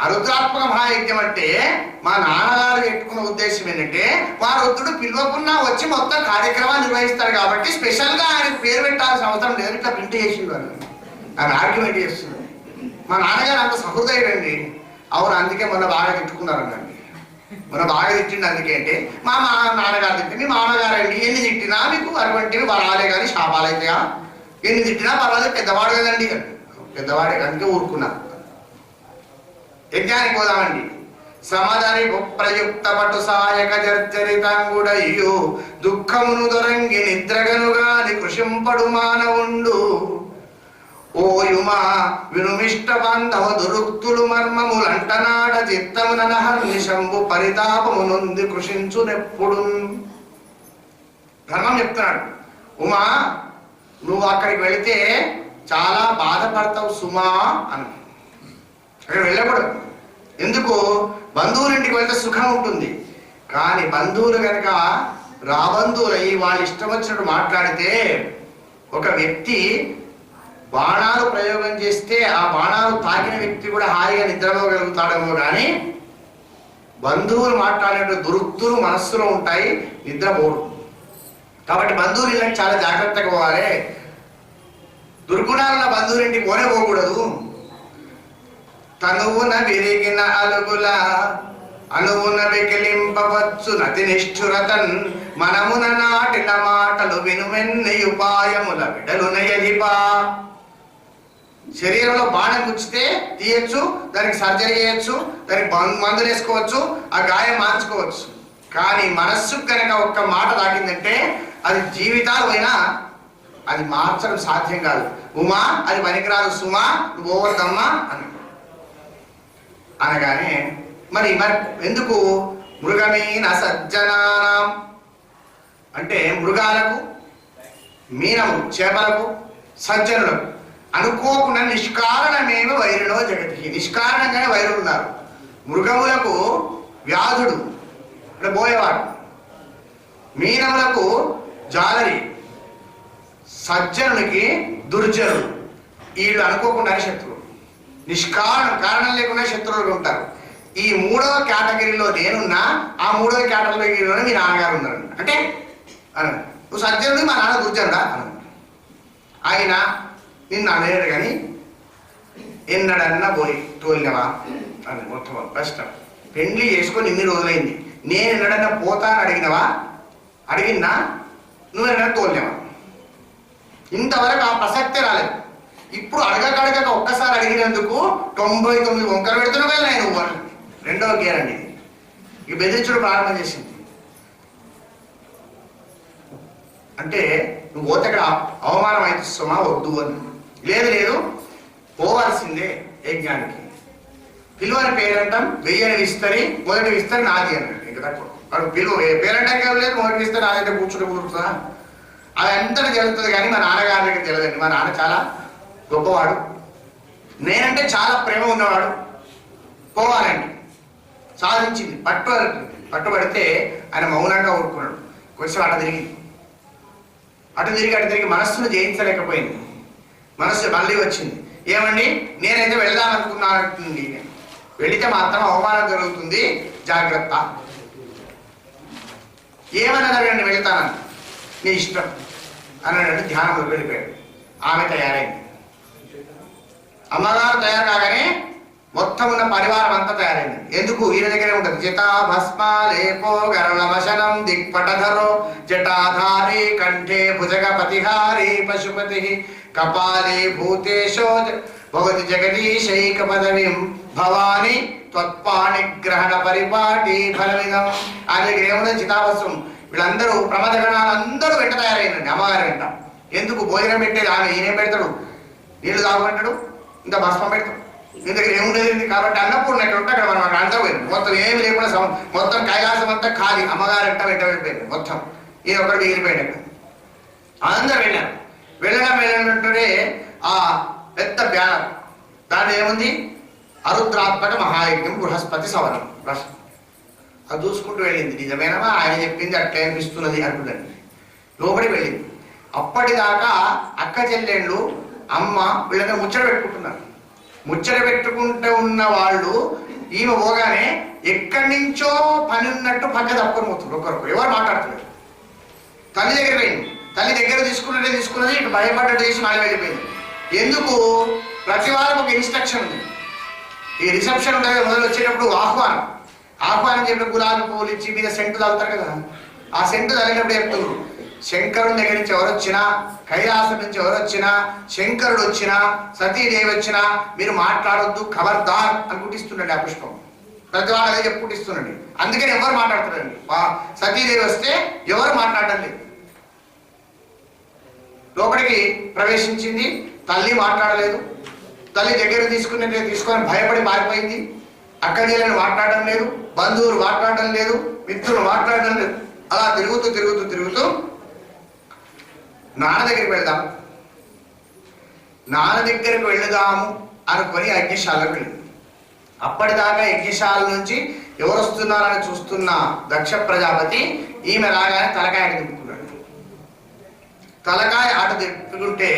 అరుద్రాత్మక మహాయజ్ఞం అంటే మా నాన్నగారు పెట్టుకున్న ఉద్దేశం ఏంటంటే, మా రుద్రుడు పిలవకున్నా వచ్చి మొత్తం కార్యక్రమాలు నిర్వహిస్తాడు కాబట్టి స్పెషల్గా ఆయనకు పేరు పెట్టాల్సిన అవసరం లేదు. ఇట్లా ప్రింట్ చేసి ఆయన ఆర్గ్యుమెంట్ చేస్తుంది. మా నాన్నగారు అంత సహృదయుడండి. అవును, అందుకే మొన్న బాగా తిట్టుకున్నారండి. మొన్న బాగా తిట్టిండి అందుకే అంటే, మా నాన్నగారు తిట్టింది మామగారు అండి, ఎన్ని తిట్టినా మీకు అటువంటివి వరాలే కానీ శాపాలు అవుతాయా? ఎన్ని తిట్టినా పర్వాలేదు, పెద్దవాడు కదండి. పెద్దవాడే కనుక ఊరుకున్నారు. యజ్ఞానికి పోదామండి. సమదరి ప్రయుక్త పటు సాయక జర్జరితాంగుడయ్యో దుఃఖమును దొరంగి నిద్రగనుగాని కృషింపడు మానవుండు. ఓయుమా వినుమిష్ట బాంధవ దురుక్తులు మర్మములంటనాడ చిత్తమునహర్నిశంబు పరితాపమునుంది కృషించునెప్పుడు. ధర్మం చెప్తున్నాడు, ఉమా నువ్వు అక్కడికి వెళితే చాలా బాధపడతావు సుమా అని. అక్కడ వెళ్ళకూడదు. ఎందుకు? బంధువులింటికి వెళ్తే సుఖం ఉంటుంది, కానీ బంధువులు కనుక రాబంధువులు అయ్యి వాళ్ళు ఇష్టం వచ్చినట్టు మాట్లాడితే, ఒక వ్యక్తి బాణాలు ప్రయోగం చేస్తే ఆ బాణాలు తాకిన వ్యక్తి కూడా హాయిగా నిద్రపోగలుగుతాడేమో, కానీ బంధువులు మాట్లాడే దురుక్తులు మనస్సులో ఉంటాయి, నిద్రపోడు. కాబట్టి బంధువులు ఇళ్ళకి చాలా జాగ్రత్తగా పోవాలి. దుర్గుణాలున్న బంధువులింటికి పోనే పోకూడదు. తనువున విరిగిన అలుగుల అనువున వెకిలింపవచ్చు నతి నిష్ఠురతన్ మనమున నాటిన మాటలు వినుమెన్ని ఉపాయముల విడలున యధిపా. శరీరంలో బాణం గుచ్చితే తీయచ్చు, దానికి సర్జరీ చేయొచ్చు, దానికి మందులు వేసుకోవచ్చు, ఆ గాయం మార్చుకోవచ్చు. కానీ మనస్సు కనుక ఒక్క మాట దాటిందంటే అది జీవితాలు పోయినా అది మార్చడం సాధ్యం కాదు. ఉమా అది పనికిరాదు, సుమా నువ్వు పోవద్దమ్మా అని అనగానే మరి ఎందుకు మృగమీన సజ్జనానాం అంటే మృగాలకు, మీనము చేపలకు, సజ్జనులకు అనుకోకుండా నిష్కారణమేమో వైరులో జగతికి. నిష్కారణంగానే వైరులు ఉన్నారు. మృగములకు వ్యాధుడు అంటే పోయేవాడు, మీనములకు జాలరి, సజ్జనునికి దుర్జనుడు. వీళ్ళు అనుకోకుండానే శత్రువులు. కారణం లేకుండా శత్రువులు ఉంటారు. ఈ మూడవ కేటగిరీలో నేనున్నా, ఆ మూడవ కేటగిరీలోనే మీ నాన్నగారు ఉన్నారు అంటే అనండి. నువ్వు సజ్జనుడు, మా నాన్న దుర్జనుడా అనండి. ఆయన నిన్ను అనేడు కానీ ఎన్నడన్నా పోయి తోలినవా అని మొత్తం కష్టం. పెండ్లి చేసుకొని ఇన్ని రోజులైంది, నేను ఎన్నడన్నా పోతాను అడిగినవా? అడిగినా నువ్వు ఎన్నడన్నా తోలినవా? ఇంతవరకు ఆ ప్రసక్తే రాలేదు. ఇప్పుడు అడగక ఒక్కసారి అడిగినందుకు 99 వంకలు పెడుతున్నా వెళ్ళి నేను నువ్వు అని రెండవ గేరండి. ఇక బెదిరించడం ప్రారంభం చేసింది. అంటే నువ్వు పోతే అక్కడ అవమానం అవుతున్నా వద్దు అని. లేదు పోవాల్సిందే యజ్ఞానికి. పిలువని పేరంటాం, వెయ్యని విస్తరి, మొదటి విస్తరి నాది అన్నాడు. ఇంకా తక్కువ వాడు పిలువ పేరంటానికి లేదు, మొదటి విస్తరి నాది అంటే కూర్చుంటుందా? అది అంతటా జరుగుతుంది. కానీ మా నాన్నగారి దగ్గర తెలియదండి. మా నాన్న చాలా గొప్పవాడు, నేనంటే చాలా ప్రేమ ఉన్నవాడు. పోవాలండి సాధించింది. పట్టుబడితే ఆయన మౌనంగా ఊరుకున్నాడు. కొంచెం అటు తిరిగి మనస్సును జయించలేకపోయింది. మనస్సు మళ్ళీ వచ్చింది. ఏమండి నేనైతే వెళ్దామనుకున్నానండి, వెళితే మాత్రం అవమానం జరుగుతుంది, జాగ్రత్త. ఏమని అడగండి, వెళ్తానని. నీ ఇష్టం అన్నాడు. ధ్యానంలో వెళ్ళిపోయాడు. ఆమె తయారైంది. అమ్మగారు తయారు కాగానే మొత్తం ఉన్న పరివారం అంతా తయారైంది. ఎందుకు? ఈయన దగ్గరే ఉంటుంది. చితా భస్మా లేపో గరళమశనం దిక్పటధరో జటాధారి కంఠే భుజగ పతిహారి పశుపతి కపాలే భూతేశో భవతి జగదీశైక పదవిం భవాని త్వత్పాణి గ్రహణ పరిపాటి ఫలమిదం. ఆయన దగ్గర ఏముంది? చితాభస్వం. వీళ్ళందరూ ప్రమదగణాలందరూ వెంట తయారైందండి అమ్మగారి వెంట. ఎందుకు? భోజనం పెట్టేది ఆమె. ఈయనేం పెడతాడు? నీళ్లు తాగుమంటాడు, ఇంకా భస్మం పెడతాడు. నీ దగ్గర ఏముండేది కాబట్టి అన్నప్పుడు ఉంటే అక్కడ మనం అక్కడ అంతా పోయింది. మొత్తం ఏమి లేకుండా మొత్తం కైలాసం అంతా ఖాళీ. అమ్మగారు వెంట వెళ్ళిపోయింది మొత్తం. ఈయన ఒకటి మిగిలిపోయాడు. అక్కడ అందరూ వెళ్ళారు. వెళ్ళినట్టునే ఆ పెద్ద బ్యానర్, దాంట్లో ఏముంది? అరుద్రాత్మక మహాయజ్ఞం బృహస్పతి సవరం ప్రశ్న. అది చూసుకుంటూ వెళ్ళింది. నిజమేనమా ఆయన చెప్పింది అట్లా అనిపిస్తున్నది అనుకుందండి. లోపలికి వెళ్ళింది. అప్పటిదాకా అక్క చెల్లెళ్ళు అమ్మ వీళ్ళని ముచ్చట పెట్టుకుంటున్నారు. ముచ్చట పెట్టుకుంటూ ఉన్న వాళ్ళు ఈమె పోగానే ఎక్కడి నుంచో పని ఉన్నట్టు పక్క తప్పుకొని పోతున్నారు. ఒకరు ఎవరు మాట్లాడుతున్నారు. తల్లి దగ్గర పోయింది. తల్లి దగ్గర తీసుకున్నది ఇటు భయపడ్డట్టు చేసి మళ్ళీ వెళ్ళిపోయింది. ఎందుకు? ప్రతి వారం ఒక ఇన్స్ట్రక్షన్ ఉంది. ఈ రిసెప్షన్ ఉంటుంది, మొదలు వచ్చేటప్పుడు ఆహ్వానం చెప్పిన గులాబీ పువ్వులు ఇచ్చి మీద సెంటు తగ్గుతారు కదా, ఆ సెంటు తగినప్పుడు చెప్తున్నారు శంకరుని దగ్గర నుంచి ఎవరు వచ్చినా, కైలాసం నుంచి ఎవరు వచ్చినా, శంకరుడు వచ్చినా, సతీదేవి వచ్చినా మీరు మాట్లాడొద్దు, ఖబర్దార్ అని కుట్టిస్తుండండి ఆ పుష్పం. ప్రతి వాళ్ళు అదే చెప్పి కుట్టిస్తుండండి. అందుకని ఎవరు మాట్లాడతారండి. సతీదేవి వస్తే ఎవరు మాట్లాడడం లేదు. లోపలికి ప్రవేశించింది. తల్లి మాట్లాడలేదు. తల్లి దగ్గర తీసుకొని భయపడి మారిపోయింది. అక్క చెల్లెలు మాట్లాడడం లేదు, బంధువులు మాట్లాడడం లేదు, మిత్రులు మాట్లాడడం లేదు. అలా తిరుగుతూ నాన్న దగ్గరికి వెళ్దాము అనుకొని యజ్ఞశాలకు వెళ్ళింది. అప్పటిదాకా యజ్ఞశాల నుంచి ఎవరు వస్తున్నారని చూస్తున్న దక్ష ప్రజాపతి ఈమె రాగానే తలకాయ అటు తిప్పుకున్నాడు. తలకాయ అటు తిప్పుకుంటే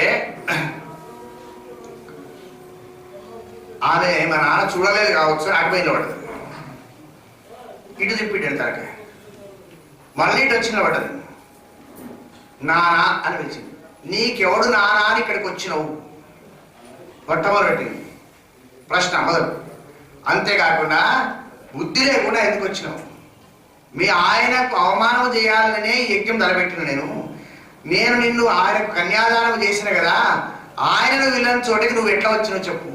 ఆమె మా నాన్న చూడలేదు కావచ్చు అని అటుపోయిన పడ్డది. ఇటు తిప్పిడ్డాడు తలకాయ. మళ్ళీ ఇటు వచ్చిన పడ్డది. నానా అని పిలిచింది. నీకెవడు నానా అని ఇక్కడికి వచ్చినావు? మొట్టమొదటి ప్రశ్న మొదలు. అంతేకాకుండా బుద్ధి లేకుండా ఎందుకు వచ్చినావు? మీ ఆయనకు అవమానం చేయాలనే యజ్ఞం తలపెట్టిన నేను నిన్ను ఆయనకు కన్యాదానం చేసిన కదా, ఆయనను వీళ్ళని చోటికి నువ్వు ఎట్లా వచ్చినావు చెప్పు.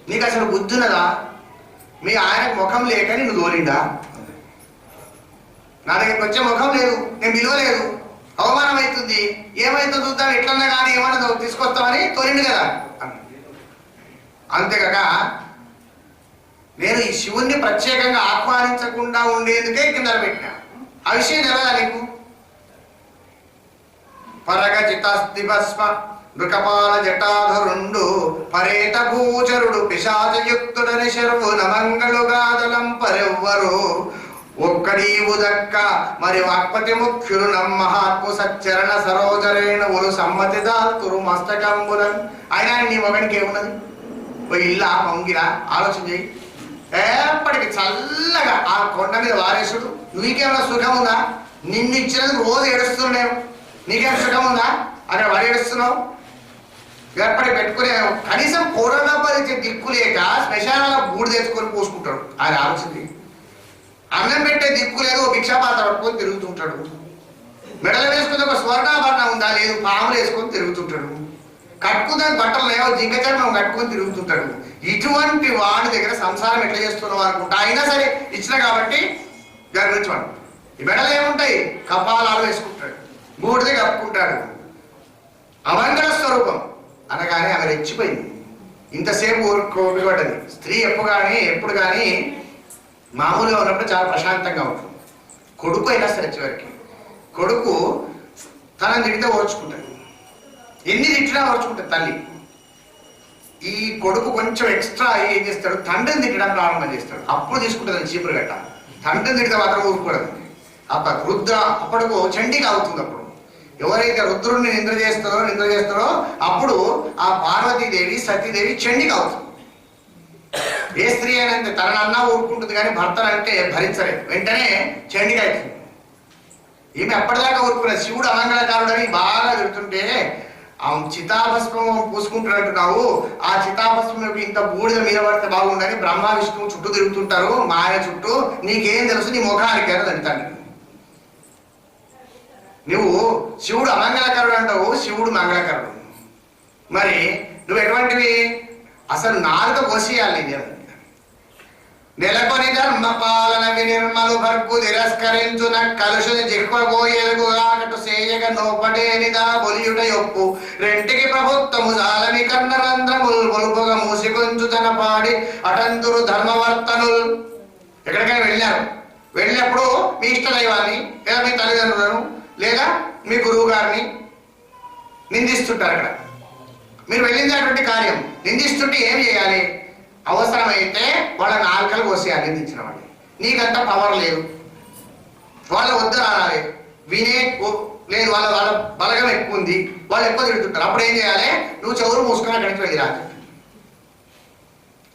నీకు అసలు బుద్ధి ఉన్నదా? మీ ఆయనకు ముఖం లేక నిన్ను తోలిందా? నా దగ్గరికి వచ్చే ముఖం లేదు, నేను విలువలేదు, అవమానం అవుతుంది, ఏమైతుందో చూద్దాం, ఎట్లన్నా కానీ ఏమన్నా తీసుకొస్తామని తోలిండు కదా. అంతేకాక నేను ఈ శివుణ్ణి ప్రత్యేకంగా ఆహ్వానించకుండా ఉండేందుకే కింద పెట్టినా. ఆ విషయం తెలదా నీకు? పరగజితస్తి భస్మ నృకపాల జటాధరుండు పరేత భూచరుడు పిశాచయుక్తుడని శర్వు నమంగళు గాదలం పరెవ్వరు ఒక్కడీవు దక్క మరి వాక్పతి ముఖ్యులు నమ్మహాత్ము సచ్చరణ సరోజరేణువులు సమ్మతి దాల్తురు మస్తకంబులను. అయినా నీ మగనికి ఏమున్నది? ఓ ఇల్లా మంగిరా ఆలోచన చేయి. ఎప్పటికి చల్లగా ఆ కొండ మీద వారేసుడు. నీకేమైనా సుఖం ఉందా? నిన్ను ఇచ్చినది రోజు ఏడుస్తున్నావు, నీకేం సుఖం ఉందా? అక్కడ వాడు ఏడుస్తున్నావు. ఎప్పటికి పెట్టుకునే కనీసం పౌరడబ్బా దిక్కు లేక శ్మశానాల బూడి తెచ్చుకొని పోసుకుంటాడు. ఆయన ఆలోచన. అన్నం పెట్టే దిక్కు లేదు, భిక్షాపాత్ర పట్టుకొని తిరుగుతుంటాడు. మెడలు వేసుకుని ఒక స్వర్ణాభరణం ఉందా? లేదు, పాములు వేసుకొని తిరుగుతుంటాడు. కట్టుకున్న బట్టలు లేవో జింక చర్మం కట్టుకొని తిరుగుతుంటాడు. ఇటువంటి వాడి దగ్గర సంసారం ఎట్లా చేస్తున్నావు అనుకుంటా. అయినా సరే ఇచ్చిన కాబట్టి గర్వించవాడు. ఈ మెడలు ఏముంటాయి? కపాలాలు వేసుకుంటాడు, బూడిద కప్పుకుంటాడు. అమంగళ స్వరూపం అనగానే ఆమె రెచ్చిపోయింది. ఇంతసేపు ఊరుకోబడ్డది. స్త్రీ ఎప్పుడు కానీ మామూలుగా ఉన్నప్పుడు చాలా ప్రశాంతంగా ఉంటుంది. కొడుకు అయినా సరే చివరికి కొడుకు తనని తిడితే ఓర్చుకుంటాడు. ఎన్ని తిట్టినా ఓర్చుకుంటాడు తల్లి. ఈ కొడుకు కొంచెం ఎక్స్ట్రా ఏం చేస్తాడు? తండ్రిని తిట్టడం ప్రారంభం చేస్తాడు. అప్పుడు తీసుకుంటుంది చీపురు గట్ట. తండ్రిని తిడితే మాత్రం ఊరుకోవడం. రుద్ర అప్పటికు చండిగా అవుతుంది. అప్పుడు ఎవరైతే రుద్రుడిని నిద్ర చేస్తారో అప్పుడు ఆ పార్వతీదేవి సతీదేవి చండిగా అవుతుంది. ఏ స్త్రీ అయినంతే తననన్నా ఊరుకుంటుంది కానీ భర్తనంటే భరించలేదు. వెంటనే చండిగా అవుతుంది. ఈమె ఎప్పటిదాకా ఊరుకున్నది. శివుడు అమంగళకారుడని బాగా తిడుతుంటే చితాభస్మం పూసుకుంటున్నట్టున్నావు, ఆ చితాభస్మం ఇంత బూడిద మీద పడితే బాగుండని బ్రహ్మ విష్ణువు చుట్టూ తిరుగుతుంటారు, మా ఆయన చుట్టూ, నీకేం తెలుసు నీ ముఖానికి అని అంటాను. నువ్వు శివుడు అమంగళకరుడు అంటావు, శివుడు మంగళకరుడు. మరి నువ్వు ఎటువంటివి? అసలు నాలుక కోసేయాలి. నెలకొని ధర్మ పాలన వినిర్మలు భర్గు తిరస్కరించున కలుషుని జిహ్వగోయలుగాకటు సేయగ నోపడేనిదా బొలియుట యొప్పు రెంటికి ప్రభుత్వము జాలమి కర్ణరంధ్రముల్ బొలుపుగా మూసికొంచు తన పాడి అటంతురు ధర్మవర్తనులు. ఎక్కడికైనా వెళ్ళారు, వెళ్ళినప్పుడు మీ ఇష్ట దైవాన్ని లేదా మీ తల్లిదండ్రులను లేదా మీ గురువు గారిని నిందిస్తుంటారు. అక్కడ మీరు వెళ్ళినటువంటి కార్యం నిందిస్తుంటే ఏం చేయాలి? అవసరమైతే వాళ్ళ నాలుకలు కోసేయాలి. నిందించిన వాళ్ళు. నీకంత పవర్ లేదు, వాళ్ళ వద్దు రావాలి, వినే లేదు, వాళ్ళ బలగం ఎక్కువ ఉంది, వాళ్ళు ఎక్కువ తిడుతుంటారు. అప్పుడు ఏం చేయాలి? నువ్వు చెవులు మూసుకొని అక్కడికి వెళ్ళి రాదు.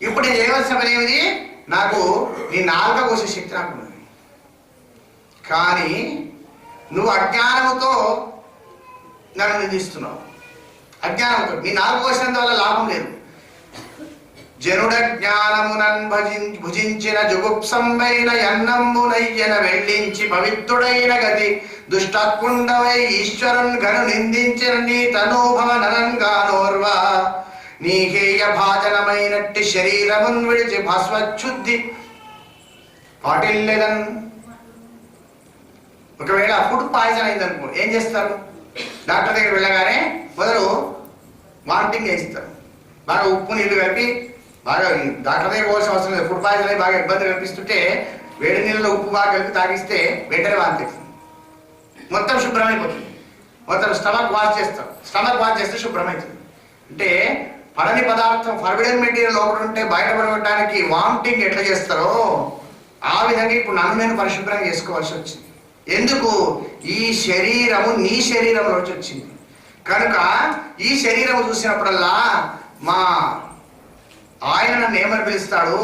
ఇప్పుడు నేను చేయవలసిన పని ఏమిటి? నాకు నీ నాలుక కోసే శక్తి నాకు ఉన్నది. కానీ నువ్వు అజ్ఞానముతో నన్ను నిందిస్తున్నావు. అజ్ఞానంతో నీ నాలుక కోసినంత వల్ల లాభం లేదు. జనుడ జ్ఞానమునన్ భుజించిన జుగుప్సంబైన యన్నమ్మునయ్యన వెళ్ళించి పవిత్రుడైన గతి దుష్టకుండవై ఈశ్వరున్ గను నిందించిన నీ తనూభవనంగానోర్వా నీ హేయ భాజనమైనట్టి శరీరమున్ విడిచి భస్వచ్ఛుద్ధి పాటిల్లెదన్. ఒకవేళ ఫుడ్ పాయిజన్ అయిందనుకో ఏం చేస్తారు? డాక్టర్ దగ్గర వెళ్ళగానే మొదలు వామిటింగ్ చేస్తారు. బాగా ఉప్పు నీళ్లు కలిపి బాగా డాక్టర్ దగ్గర పోవాల్సిన అవసరం లేదు. ఫుడ్ పాయిజన్ అయి బాగా ఇబ్బంది కల్పిస్తుంటే వేడి నీళ్ళలో ఉప్పు బాగా కలిపి తాగిస్తే వెంటనే వాంతి మొత్తం శుభ్రమైపోతుంది. మొత్తం స్టమక్ వాష్ చేస్తే శుభ్రమవుతుంది. అంటే పడని పదార్థం ఫర్బిడన్ మెటీరియల్ లోపల ఉంటే బయటపడటానికి వామిటింగ్ ఎట్లా చేస్తారో ఆ విధంగా ఇప్పుడు నన్ను నేను పరిశుభ్రం చేసుకోవాల్సి వచ్చింది. ఎందుకు? ఈ శరీరము నీ శరీరంలోంచి వచ్చింది కనుక ఈ శరీరము చూసినప్పుడల్లా మా ఆయన నన్ను ఏమని పిలుస్తాడు?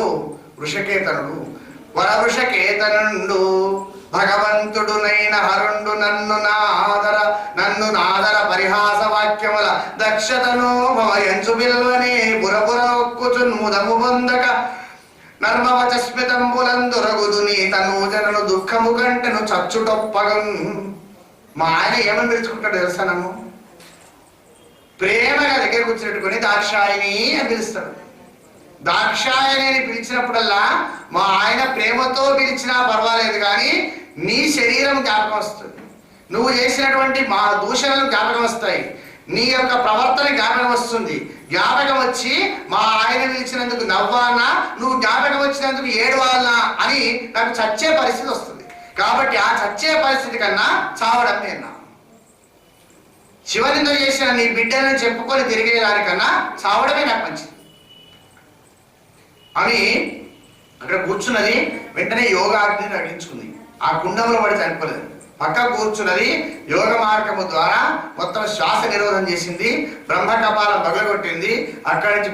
వృషకేతనుడు. వరవృషకేతనుండు భగవంతుడునైన హరుండు నన్ను నాదర పరిహాస వాక్యముల దక్షతను భవయంచు బిల్వనే బురబుర ఒక్కుచున్ ముదము పొందక నర్మవచస్మితంబులందురగుదు నీ తనూజనను దుఃఖము కంటెను చచ్చుటొప్పగన్. మా ఆయన ఏమని పిలుచుకుంటాడు తెలుసా? నన్ను ప్రేమగా దగ్గర కూర్చున్నట్టుకొని దాక్షాయిని అని పిలుస్తాడు. దాక్షాయని అని పిలిచినప్పుడల్లా మా ఆయన ప్రేమతో పిలిచినా పర్వాలేదు, కానీ నీ శరీరం జ్ఞాపకం వస్తుంది, నువ్వు చేసినటువంటి మా దూషణలు జ్ఞాపకం వస్తాయి, నీ యొక్క ప్రవర్తన జ్ఞాపకం వస్తుంది. జ్ఞాపకం వచ్చి మా ఆయన పిలిచినందుకు నవ్వాలన్నా, నువ్వు జ్ఞాపకం వచ్చినందుకు ఏడవాలన్నా అని నాకు చచ్చే పరిస్థితి వస్తుంది. కాబట్టి ఆ చచ్చే పరిస్థితి కన్నా చావడం నేనా, శివనింద చేసిన నీ బిడ్డలను చెప్పుకొని తిరిగేదానికన్నా చావడమే నాకు మంచిది అని అక్కడ కూర్చున్నది. వెంటనే యోగాగ్ని రగిలించుకుంది. ఆ కుండంలో పడి చనిపోలేదు, పక్క కూర్చున్నది. యోగ మార్గము ద్వారా మొత్తం శ్వాస నిరోధం చేసింది, బ్రహ్మ కపాలం పగలగొట్టింది, అక్కడి నుంచి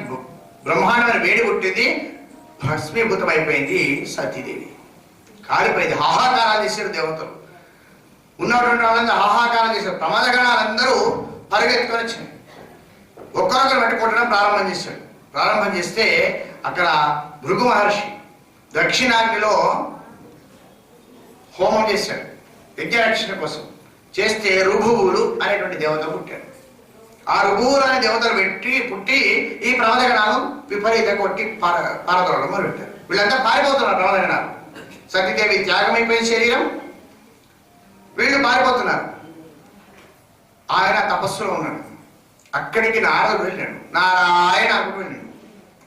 బ్రహ్మాండమైన వేడి పుట్టింది, భస్మీభూతం అయిపోయింది సతీదేవి, కాలిపోయింది. హాహాకారాలు చేశారు దేవతలు, ఉన్నటువంటి వాళ్ళందరూ హాహాకారం చేశారు. ప్రమాదగణాలందరూ పరిగెత్తుకొని వచ్చినాయి, ఒక్కరొకరు పెట్టుకోవడం ప్రారంభం చేస్తే అక్కడ భృగు మహర్షి దక్షిణాగ్నిలో హోమం చేశాడు యజ్ఞరక్షణ కోసం. చేస్తే రుభువులు అనేటువంటి దేవతలు పుట్టాడు. ఆ రుభువులు అనే దేవతలు పుట్టి ఈ ప్రమాదగణాలు విపరీతంగా కొట్టి పారదోడడం మొదలుపెట్టారు. వీళ్ళంతా పారిపోతున్నారు ప్రమాదగణాలు. సతీదేవి త్యాగమైపోయిన శరీరం, వీళ్ళు పారిపోతున్నారు. ఆయన తపస్సులో ఉన్నాడు. అక్కడికి నారదుడు వెళ్ళాడు. నారాయణ అనుకుంటూ వెళ్ళాడు,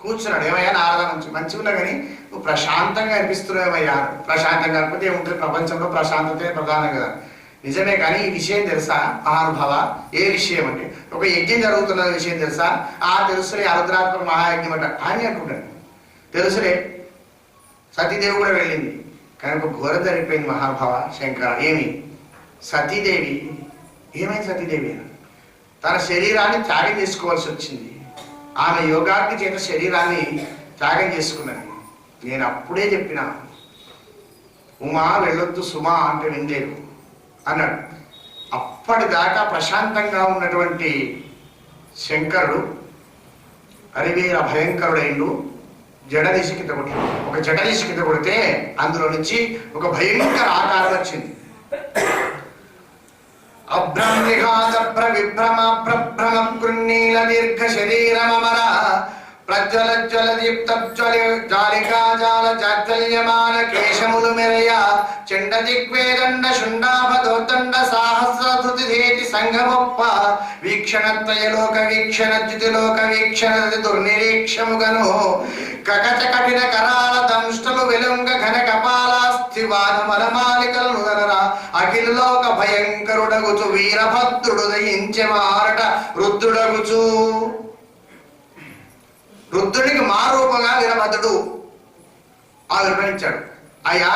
కూర్చున్నాడు. ఏమయ్యా నారద, మంచిగా ఉన్నా కానీ నువ్వు ప్రశాంతంగా అనిపిస్తున్నావేమయ్యా. ప్రశాంతంగా అనిపితే ఏముంటుంది, ప్రపంచంలో ప్రశాంతతే ప్రధానం కదా. నిజమే, కానీ ఈ విషయం తెలుసా మహానుభావ? ఏ విషయం అంటే, ఒక యజ్ఞం జరుగుతున్న విషయం తెలుసా? తెలుసులే, అరుద్రాత్మక మహాయజ్ఞం అంట అని అంటున్నాడు. తెలుసులే, సతీదేవి కూడా వెళ్ళింది, కానీ ఒక ఘోరం జరిగిపోయింది మహానుభావ శంకర. ఏమి? సతీదేవి ఏమైంది? సతీదేవి తన శరీరాన్ని త్యాగం చేసుకోవాల్సి వచ్చింది. ఆమె యోగాగ్ని చేత శరీరాన్ని త్యాగం చేసుకున్నది. నేను అప్పుడే చెప్పిన, ఉమా వెళ్ళొద్దు సుమా అంటే వినలేదు అన్నాడు. అప్పటిదాకా ప్రశాంతంగా ఉన్నటువంటి శంకరుడు అరివీర భయంకరుడైండు. జడదీసి కింద కొట్టాడు. ఒక జడదీసి కింద కొడితే అందులో నుంచి ఒక భయంకర ఆకారం వచ్చింది. అభ్రంవిఘాత విభ్రమ ప్రభ్రమ కృన్నీల దీర్ఘ శరీరమర ప్రజ్వల దీప్త జాలికాజాల జాజ్వల్యమాన కేశములు మెరయ చండ దిగ్వేదండ శుండాభదోదండ సాహస్రధృతిధేతి సంగమొప్ప వీక్షణత్రయలోక వీక్షణ జ్యుతిలోక వీక్షణ దుర్నిరీక్షముగను కకచ కఠిన కరాల దంష్టలు వెలుంగ ఘన కపాలాస్థివాన మలమాలికలు నుదనరా అఖిలోక భయంకరుడగుచు వీరభద్రుడు దయించెవారట రుద్రుడగుచు. రుద్రుడికి మారూపంగా వీరభద్రుడు ఆవిర్భవించాడు. అయ్యా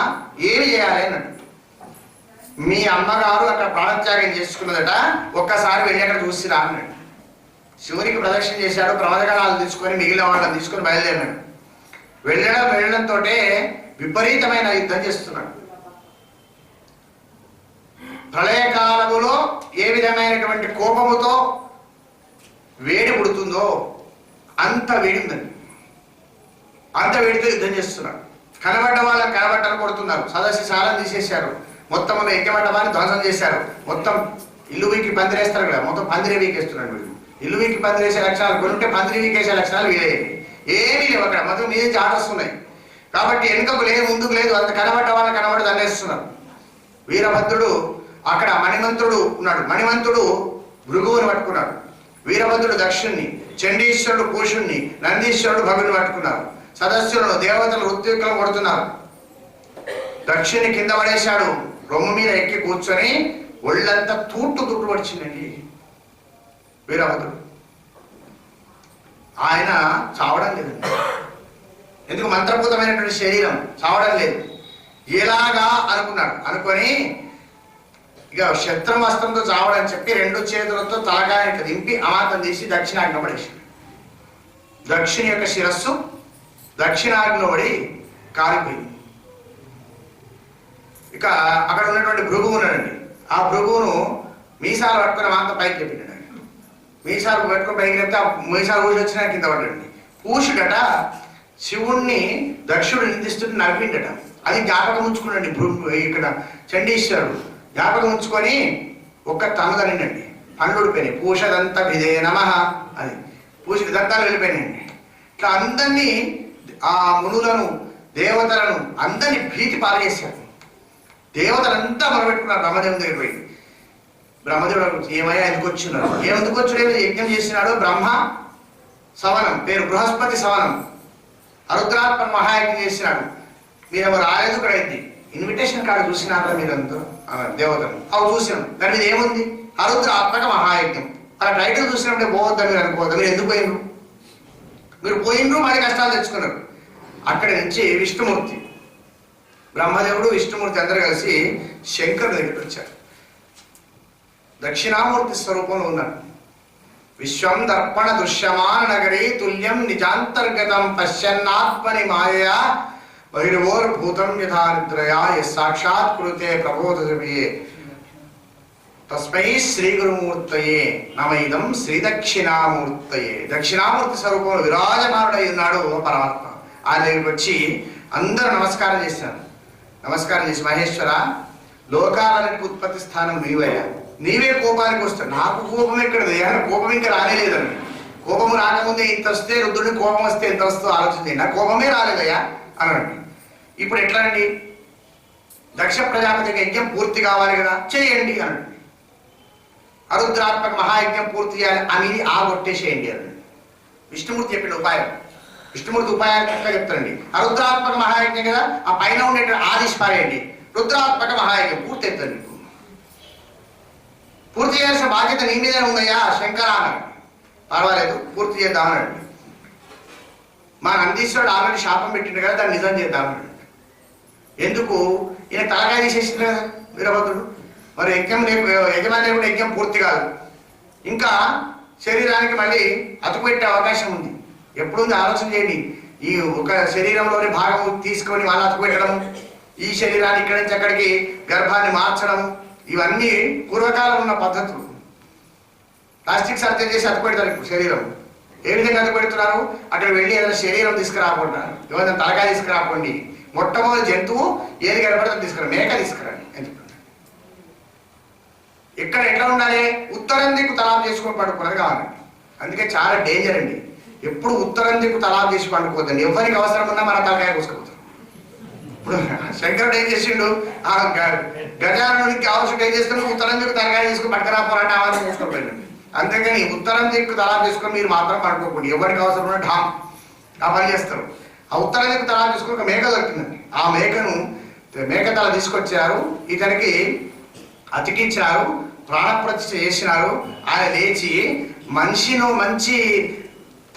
ఏమి చేయాలి అన్నాడు. మీ అమ్మగారు అక్కడ ప్రాణత్యాగం చేసుకున్నదట, ఒక్కసారి వెళ్ళి అక్కడ చూసిరా అన్నాడు. శివునికి ప్రదక్షిణ చేశాడు. ప్రమదగణాలు తీసుకొని మిగిలిన వాళ్ళని తీసుకొని బయలుదేరినాడు. వెళ్ళడంతో విపరీతమైన యుద్ధం చేస్తున్నాడు. ప్రళయకాలములో ఏ విధమైనటువంటి కోపముతో వేడి పుడుతుందో అంత వేడి ఉందండి. అంత వేడితో యుద్ధం చేస్తున్నాడు. కనబడ్డ వాళ్ళని కనబట్టలు కొడుతున్నారు. సదస్సు సారం తీసేశారు. మొత్తం ఉన్న యజ్ఞమండపాన్ని ధ్వంసం చేశారు. మొత్తం ఇల్లు వీకి పందిరేస్తారు కదా, మొత్తం పందిరి వీకేస్తున్నాడు వీళ్ళు. ఇల్లు వీకి పందిరేసే లక్షణాలు కొనుంటే పందిరి వీకేసే లక్షణాలు వీలే ఏమీ లేవు అక్కడ. మొత్తం మీద ఆర్డర్స్ ఉన్నాయి. కాబట్టి వెనుకకు లేదు, ముందుకు లేదు, అంత కనబడ్డ వాళ్ళని కనబడి దండేస్తున్నారు. వీరభద్రుడు అక్కడ మణిమంతుడు ఉన్నాడు. మణిమంతుడు భృగువుని పట్టుకున్నాడు. వీరభద్రుడు దక్షుణ్ణి, చండీశ్వరుడు పూషుణ్ణి, నందీశ్వరుడు భగుని పట్టుకున్నారు. సదస్సులను దేవతలు ఋత్వికులను కొడుతున్నారు. దక్షుని కింద పడేశాడు. రొమ్ము మీద ఎక్కి కూర్చొని ఒళ్ళంతా తూట్టు పడిచిందండి వీరభద్రుడు. ఆయన చావడం లేదండి. ఎందుకు? మంత్రభూతమైనటువంటి శరీరం చావడం లేదు. ఎలాగా అనుకున్నాడు. అనుకొని ఇక శత్రువస్త్రంతో చావడని చెప్పి 2 చేతులతో తలకాయని దింపి అమాతం తీసి దక్షిణాగ్ని పడేసాడు. దక్షిణ యొక్క శిరస్సు దక్షిణాగ్నిలో పడి కాలిపోయింది. ఇక అక్కడ ఉన్నటువంటి భృగువు ఉన్నాడండి. ఆ భృగువును మీసాలు పట్టుకుని మాంత పైకి చెప్పినాడు. మీసాలు పెట్టుకుని పైకి చెప్తే ఆ మీసాలు ఊసి వచ్చినా కింద పడ్డాడండి. పూషుడట శివుణ్ణి దక్షుడు నిందిస్తుంటే నవ్విండట. అది జ్ఞాపకం ఉంచుకున్నాడు ఇక్కడ చండీశ్వరుడు. జ్ఞాపకం ఉంచుకొని ఒక్క తనుదనిండండి. పండ్లు ఊడిపోయినాయి. పూషదంత విదే నమః అది పూషకి దంతాలు వెళ్ళిపోయినాయండి. ఇట్లా అందరినీ ఆ మునులను దేవతలను అందరినీ భీతి పారేశారు. దేవతలంతా మొరబెట్టుకున్నారు బ్రహ్మదేవుని దగ్గర పోయి. బ్రహ్మదేవుడు ఏమయ్యా ఎందుకు వచ్చినాడు? ఎందుకు వచ్చాడు? యజ్ఞం చేసినాడు. బ్రహ్మ సవనం పేరు బృహస్పతి సవనం అరుద్రాత్మ మహాయజ్ఞం చేసినాడు. మీరేమో రాలేదు. ఇక్కడ అయింది ఇన్విటేషన్ కార్డు చూసినారా మీరందరూ దేవతలు? అవి చూసినాం. దాని మీద ఏముంది? అరుద్రాత్మక మహాయజ్ఞం. అలా టైటిల్ చూసినప్పుడే పోవద్దని మీరు అనుకోవద్దు. మీరు ఎందుకు పోయినరు? మీరు పోయినరు మరి కష్టాలు తెచ్చుకున్నారు. అక్కడి నుంచి విష్ణుమూర్తి బ్రహ్మదేవుడు విష్ణుమూర్తి అందరూ కలిసి శంకరుడి దగ్గరికి వచ్చారు. దక్షిణామూర్తి స్వరూపంలో ఉన్నారు. విశ్వం దర్పణ దృశ్యమాన నగరీ తుల్యం నిజాంతర్గతం పశ్యన్నాత్మని మాయయా బహిర్వోర్భూతం యథా నిద్రయా సాక్షాత్ కృతే ప్రబోధయే తస్మై శ్రీ గురుమూర్తయే నమైదం శ్రీ దక్షిణామూర్తయే. దక్షిణామూర్తి స్వరూపంలో విరాజమానుడై ఉన్నాడు పరమాత్మ. ఆయన దగ్గరికి వచ్చి అందరూ నమస్కారం చేశారు. నమస్కారం చేసి మహేశ్వర లోకాలన్నిటికీ ఉత్పత్తి స్థానం నీవయ్యా. నీవే కోపానికి వస్తాడు. నాకు కోపం ఎక్కడది? కోపం ఇంకా రానేలేదండి. కోపము రాకముందే ఇంత వస్తే రుద్రుడికి కోపం వస్తే ఎంత వస్తుందో ఆలోచించండి. నాకు కోపమే రాలేదయ్యా అనండి. ఇప్పుడు ఎట్లా అండి? దక్ష ప్రజాపతికి యజ్ఞం పూర్తి కావాలి కదా, చేయండి అనండి. అరుద్రాత్మక మహాయజ్ఞం పూర్తి చేయాలి అని ఆగొట్టేసేయండి అనండి. విష్ణుమూర్తి చెప్పిన ఉపాయం. విష్ణుమూర్తి ఉపాయాలు చెప్తారండి. అరుద్రాత్మక మహాయజ్ఞం కదా, ఆ పైన ఉండే ఆదిశ్ పారేయండి. రుద్రాత్మక మహాయజ్ఞం పూర్తి అవుతుంది. పూర్తి చేయాల్సిన బాధ్యత నీ మీదే ఉందయ్యా శంకర అన్నాడు. పర్వాలేదు పూర్తి చేద్దామన్నాడు. మా నందీశ్వరుడు ఆల్రెడీ శాపం పెట్టిండు కదా, దాన్ని నిజం చేద్దామన్నాడు. ఎందుకు? ఈయన తలకాయ తీసేసింది కదా వీరభద్రుడు. మరి యజమాని కూడా యజ్ఞం పూర్తి కాదు. ఇంకా శరీరానికి మళ్ళీ అతుకుపెట్టే అవకాశం ఉంది. ఎప్పుడుంది ఆలోచన చేయండి. ఈ ఒక శరీరంలోని భాగం తీసుకొని వాళ్ళు అతుకుపెట్టడం, ఈ శరీరాన్ని ఇక్కడి నుంచి అక్కడికి గర్భాన్ని మార్చడం, ఇవన్నీ పూర్వకాలం ఉన్న పద్ధతులు. ప్లాస్టిక్ సర్జరీ చేసి అతుకుపెడతారు ఇప్పుడు శరీరం. ఏ విధంగా అతుకుపెడుతున్నారు? అక్కడ వెళ్ళి ఏదైనా శరీరం తీసుకురాకుండా, ఏదైనా తలకాయ తీసుకురాకండి. మొట్టమొదటి జంతువు ఏది కనపడితే తీసుకురా, మేక తీసుకురండి. ఎందుకు? ఇక్కడ ఎట్లా ఉండాలి? ఉత్తరం దిక్కు తలాపు చేసుకొని పడుకున్నది కావాలండి. అందుకే చాలా డేంజర్ అండి. ఎప్పుడు ఉత్తరం దిక్కు తలాపు చేసి పండుకోవద్దండి. ఎవరికి అవసరం ఉన్నా మన తలకాయ కోసుకుపోతారు. ఇప్పుడు శంకరుడు ఏం చేసిండు? ఆ గజానుడికి అవసరం ఏం చేస్తున్నాడు? ఉత్తరం దిక్కు తలకాయ తీసుకుని పట్టుకురాపోరంటే ఆవాసం చేసుకోపోయింది. అంతేగాని ఉత్తరం దిక్కు తలాపు చేసుకొని మీరు మాత్రం పడుకోకండి. ఎవరికి అవసరం ఉన్నా ఢామ్ ఆ పని చేస్తారు. ఆ ఉత్తరం దిక్కు తలాపు చేసుకుని ఒక మేక దొరికిందండి. ఆ మేక తల తీసుకొచ్చారు, ఇతనికి అతికించారు, ప్రాణప్రతిష్ఠ చేసినారు. ఆయన లేచి మంచి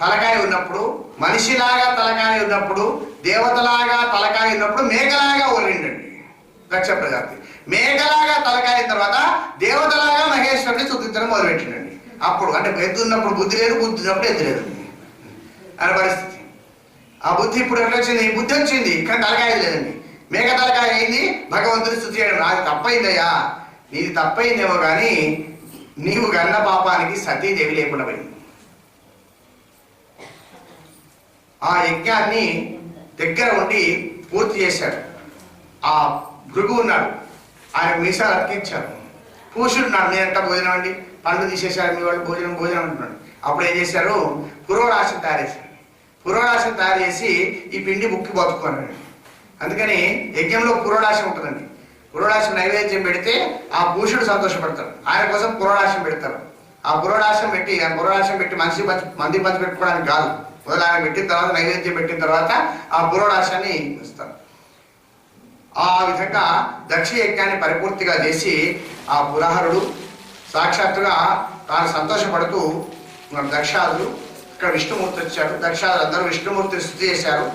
తలకాయ ఉన్నప్పుడు, మనిషిలాగా తలకాయ ఉన్నప్పుడు, దేవతలాగా తలకాయ ఉన్నప్పుడు మేకలాగా ఒరిండండి దక్ష ప్రజాపతి. మేకలాగా తలకాయ తర్వాత దేవతలాగా మహేశ్వరుని స్తుతించడం మొదలుపెట్టిండండి. అప్పుడు అంటే ఎద్దు ఉన్నప్పుడు బుద్ధి లేదు, బుద్ధి ఉన్నప్పుడు ఎద్దు లేదు అనే పరిస్థితి. ఆ బుద్ధి ఇప్పుడు ఎట్లా వచ్చింది? బుద్ధి వచ్చింది కానీ తలకాయ లేదండి. మేక తలకాయ అయింది, భగవంతుని స్తుతి చేయడం. అది తప్పైందయ్యా, నీది తప్పైందేమో కానీ నీవు గన్న పాపానికి సతీదేవి లేకుండా పోయింది. ఆ యజ్ఞాన్ని దగ్గర ఉండి పూర్తి చేశాడు. ఆ భృగు ఉన్నాడు, ఆయన మీసాలు అతికించారు. పూషుడు నాడు నేనంట భోజనం అండి, పండ్లు తీసేశారు మీ వాళ్ళు, భోజనం అంటున్నాడు. అప్పుడు ఏం చేశారు? పురోరాశం తయారు చేశారు. పురోరాశం తయారు చేసి ఈ పిండి బుక్కి బతుకున్నాడు. అందుకని యజ్ఞంలో పురోడాశం ఉంటుందండి. పురోడాశం నైవేద్యం పెడితే ఆ పూషుడు సంతోషపడతాడు. ఆయన కోసం పురోడాశం పెడతారు. ఆ పురోడాశం పెట్టి మంది పంచి పెట్టుకోవడానికి కాదు, మొదలైన పెట్టిన తర్వాత నైవేద్యం పెట్టిన తర్వాత ఆ పురోడాశాన్ని ఇస్తారు. ఆ విధంగా దక్ష యజ్ఞాన్ని పరిపూర్తిగా చేసి ఆ పురహరుడు సాక్షాత్తుగా తాను సంతోషపడుతూ దక్షాదులు ఇక్కడ విష్ణుమూర్తి వచ్చాడు. దక్షాదులు అందరూ విష్ణుమూర్తిని స్తుతి చేశారు.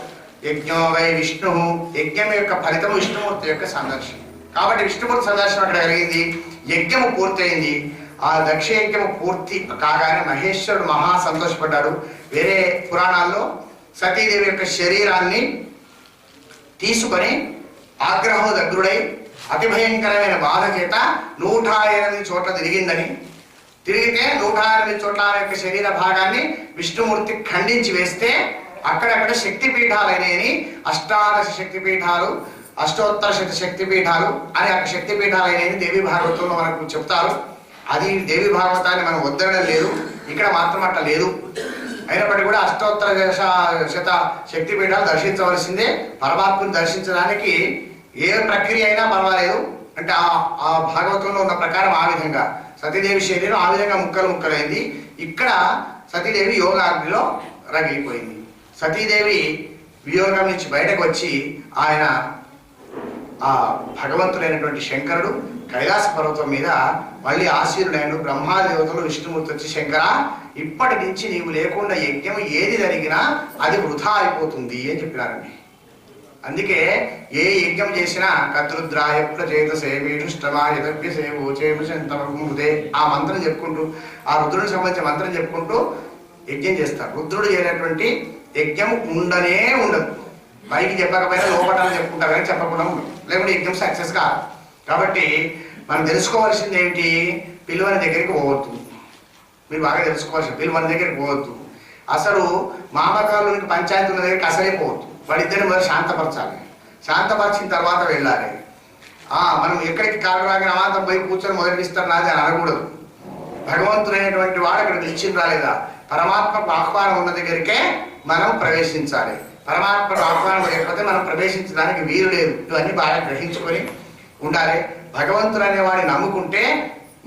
యజ్ఞో వై విష్ణు, యజ్ఞం యొక్క ఫలితం విష్ణుమూర్తి యొక్క సందర్శనం. కాబట్టి విష్ణుమూర్తి సందర్శనం అక్కడ కలిగింది. యజ్ఞము పూర్తయింది. ఆ దక్ష యజ్ఞము పూర్తి కాగానే మహేశ్వరుడు మహా సంతోషపడ్డాడు. వేరే పురాణాల్లో సతీదేవి యొక్క శరీరాన్ని తీసుకొని ఆగ్రహం దగ్గరుడై అతి భయంకరమైన బాధ చేత 108 చోట్ల తిరిగిందని, తిరిగితే 108 చోట్ల యొక్క శరీర భాగాన్ని విష్ణుమూర్తి ఖండించి వేస్తే అక్కడక్కడ శక్తిపీఠాలైనవి, అష్టాదశ శక్తిపీఠాలు, అష్టోత్తర శక్తిపీఠాలు అని అక్కడ శక్తిపీఠాలైనవి దేవి భాగవతంలో మనకు చెప్తారు. అది దేవి భాగవతాన్ని మనం వద్దడం లేదు, ఇక్కడ మాత్రం అట్లా లేదు. అయినప్పటికీ కూడా అష్టోత్తర శత శక్తిపీఠాలు దర్శించవలసిందే. పరమాత్మను దర్శించడానికి ఏ ప్రక్రియ అయినా పర్వాలేదు. అంటే ఆ భాగవతంలో ఉన్న ప్రకారం ఆ విధంగా సతీదేవి శరీరం ఆ విధంగా ముక్కలైంది. ఇక్కడ సతీదేవి యోగాగ్నిలో రగిలిపోయింది. సతీదేవి వియోగం నుంచి బయటకు వచ్చి ఆయన ఆ భగవంతుడైనటువంటి శంకరుడు కైలాస పర్వతం మీద మళ్ళీ ఆశీనుడైన బ్రహ్మాదేవతలు విష్ణుమూర్తి వచ్చి, శంకర, ఇప్పటి నుంచి నీవు లేకుండా యజ్ఞం ఏది జరిగినా అది వృధా అయిపోతుంది అని చెప్పినారండి. అందుకే ఏ యజ్ఞం చేసినా కర్తృద్రాయ ప్రచేత సేవీష్ఠమాయతవ్య సేవోచేముదే ఆ మంత్రం చెప్పుకుంటూ, ఆ రుద్రుడికి సంబంధించిన మంత్రం చెప్పుకుంటూ యజ్ఞం చేస్తారు. రుద్రుడు చేయనటువంటి యజ్ఞం ఉండనే ఉండదు. పైకి చెప్పకపోయినా లోపటాన్ని చెప్పుకుంటారు కానీ చెప్పకుండా ఉండదు, లేకుంటే యజ్ఞం సక్సెస్ కాదు. కాబట్టి మనం తెలుసుకోవాల్సింది ఏమిటి? పిలువని దగ్గరికి పోవద్దు. మీరు బాగా తెలుసుకోవాల్సింది, పిలువని దగ్గరికి పోవద్దు. అసలు మామకారునికి పంచాయతీ ఉన్న దగ్గరికి అసలే పోవద్దు. వాళ్ళిద్దరిని మొదలు శాంతపరచాలి. శాంతపరిచిన తర్వాత వెళ్ళాలి. మనం ఎక్కడికి కారణంగా అమాంతం పోయి కూర్చొని మొదటిస్తారు నాది అని అనకూడదు. భగవంతుడైనటువంటి వాడు అక్కడ నిలిచిన రాలేదా, పరమాత్మకు ఆహ్వానం ఉన్న దగ్గరికే మనం ప్రవేశించాలి. పరమాత్మకు ఆహ్వానం లేకపోతే మనం ప్రవేశించడానికి వీలు లేదు. ఇవన్నీ బాగా గ్రహించుకొని ఉండాలి. భగవంతుడు అనేవాడిని నమ్ముకుంటే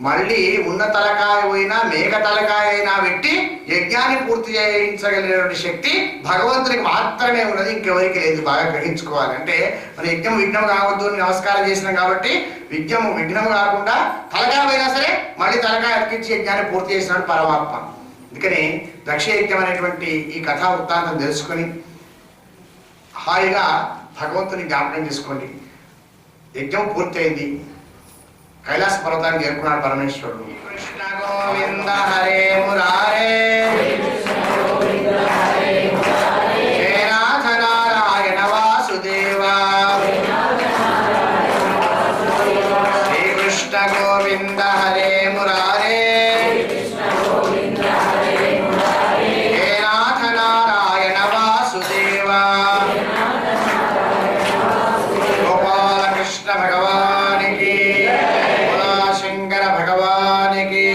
మళ్ళీ ఉన్న తలకాయ పోయినా మేఘ తలకాయ అయినా పెట్టి యజ్ఞాన్ని పూర్తి చేయించగలిగినటువంటి శక్తి భగవంతునికి మాత్రమే ఉన్నది, ఇంకెవరికి లేదు. బాగా గ్రహించుకోవాలి. అంటే మన యజ్ఞం విఘ్నం కావద్దు అని నమస్కారం చేసినాం కాబట్టి యజ్ఞం విఘ్నం కాకుండా తలకాయ పోయినా సరే మళ్ళీ తలకాయ అతికించి యజ్ఞాన్ని పూర్తి చేసినాడు పరమాత్మ. అందుకని దక్ష యజ్ఞం అనేటువంటి ఈ కథా వృత్తాంతం తెలుసుకొని హాయిగా భగవంతుని జ్ఞాపకం చేసుకోండి. యజ్ఞం పూర్తయింది. కైలాస పర్వతాన్ని చేరుకున్నాడు పరమేశ్వరుడు. కృష్ణ గోవింద హరే మురారే, జయ నాథ నారాయణ వాసుదేవ, శ్రీకృష్ణ గోవింద హరే మురారే, జయ నాథ నారాయణ వాసుదేవ, గోపాలకృష్ణ భగవానికి, భగవానికి,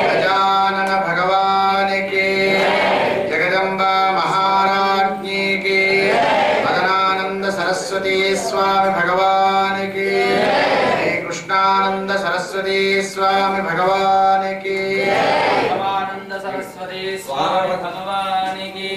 గజానన భగవానికి, జగదంబ మహారాజ్ఞికి, మదనానంద సరస్వతీ స్వామి భగవానికి, శ్రీకృష్ణానంద సరస్వతీ స్వామి భగవానికి, పరమానంద సరస్వతీ స్వామి భగవానికి.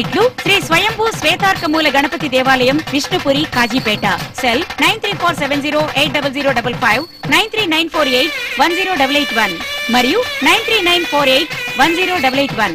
ఇట్లు శ్రీ స్వయంభూ శ్వేతార్కమూల గణపతి దేవాలయం, విష్ణుపురి, కాజీపేట. సెల్ 9347080055, 93948108881 మరియు 93948108881.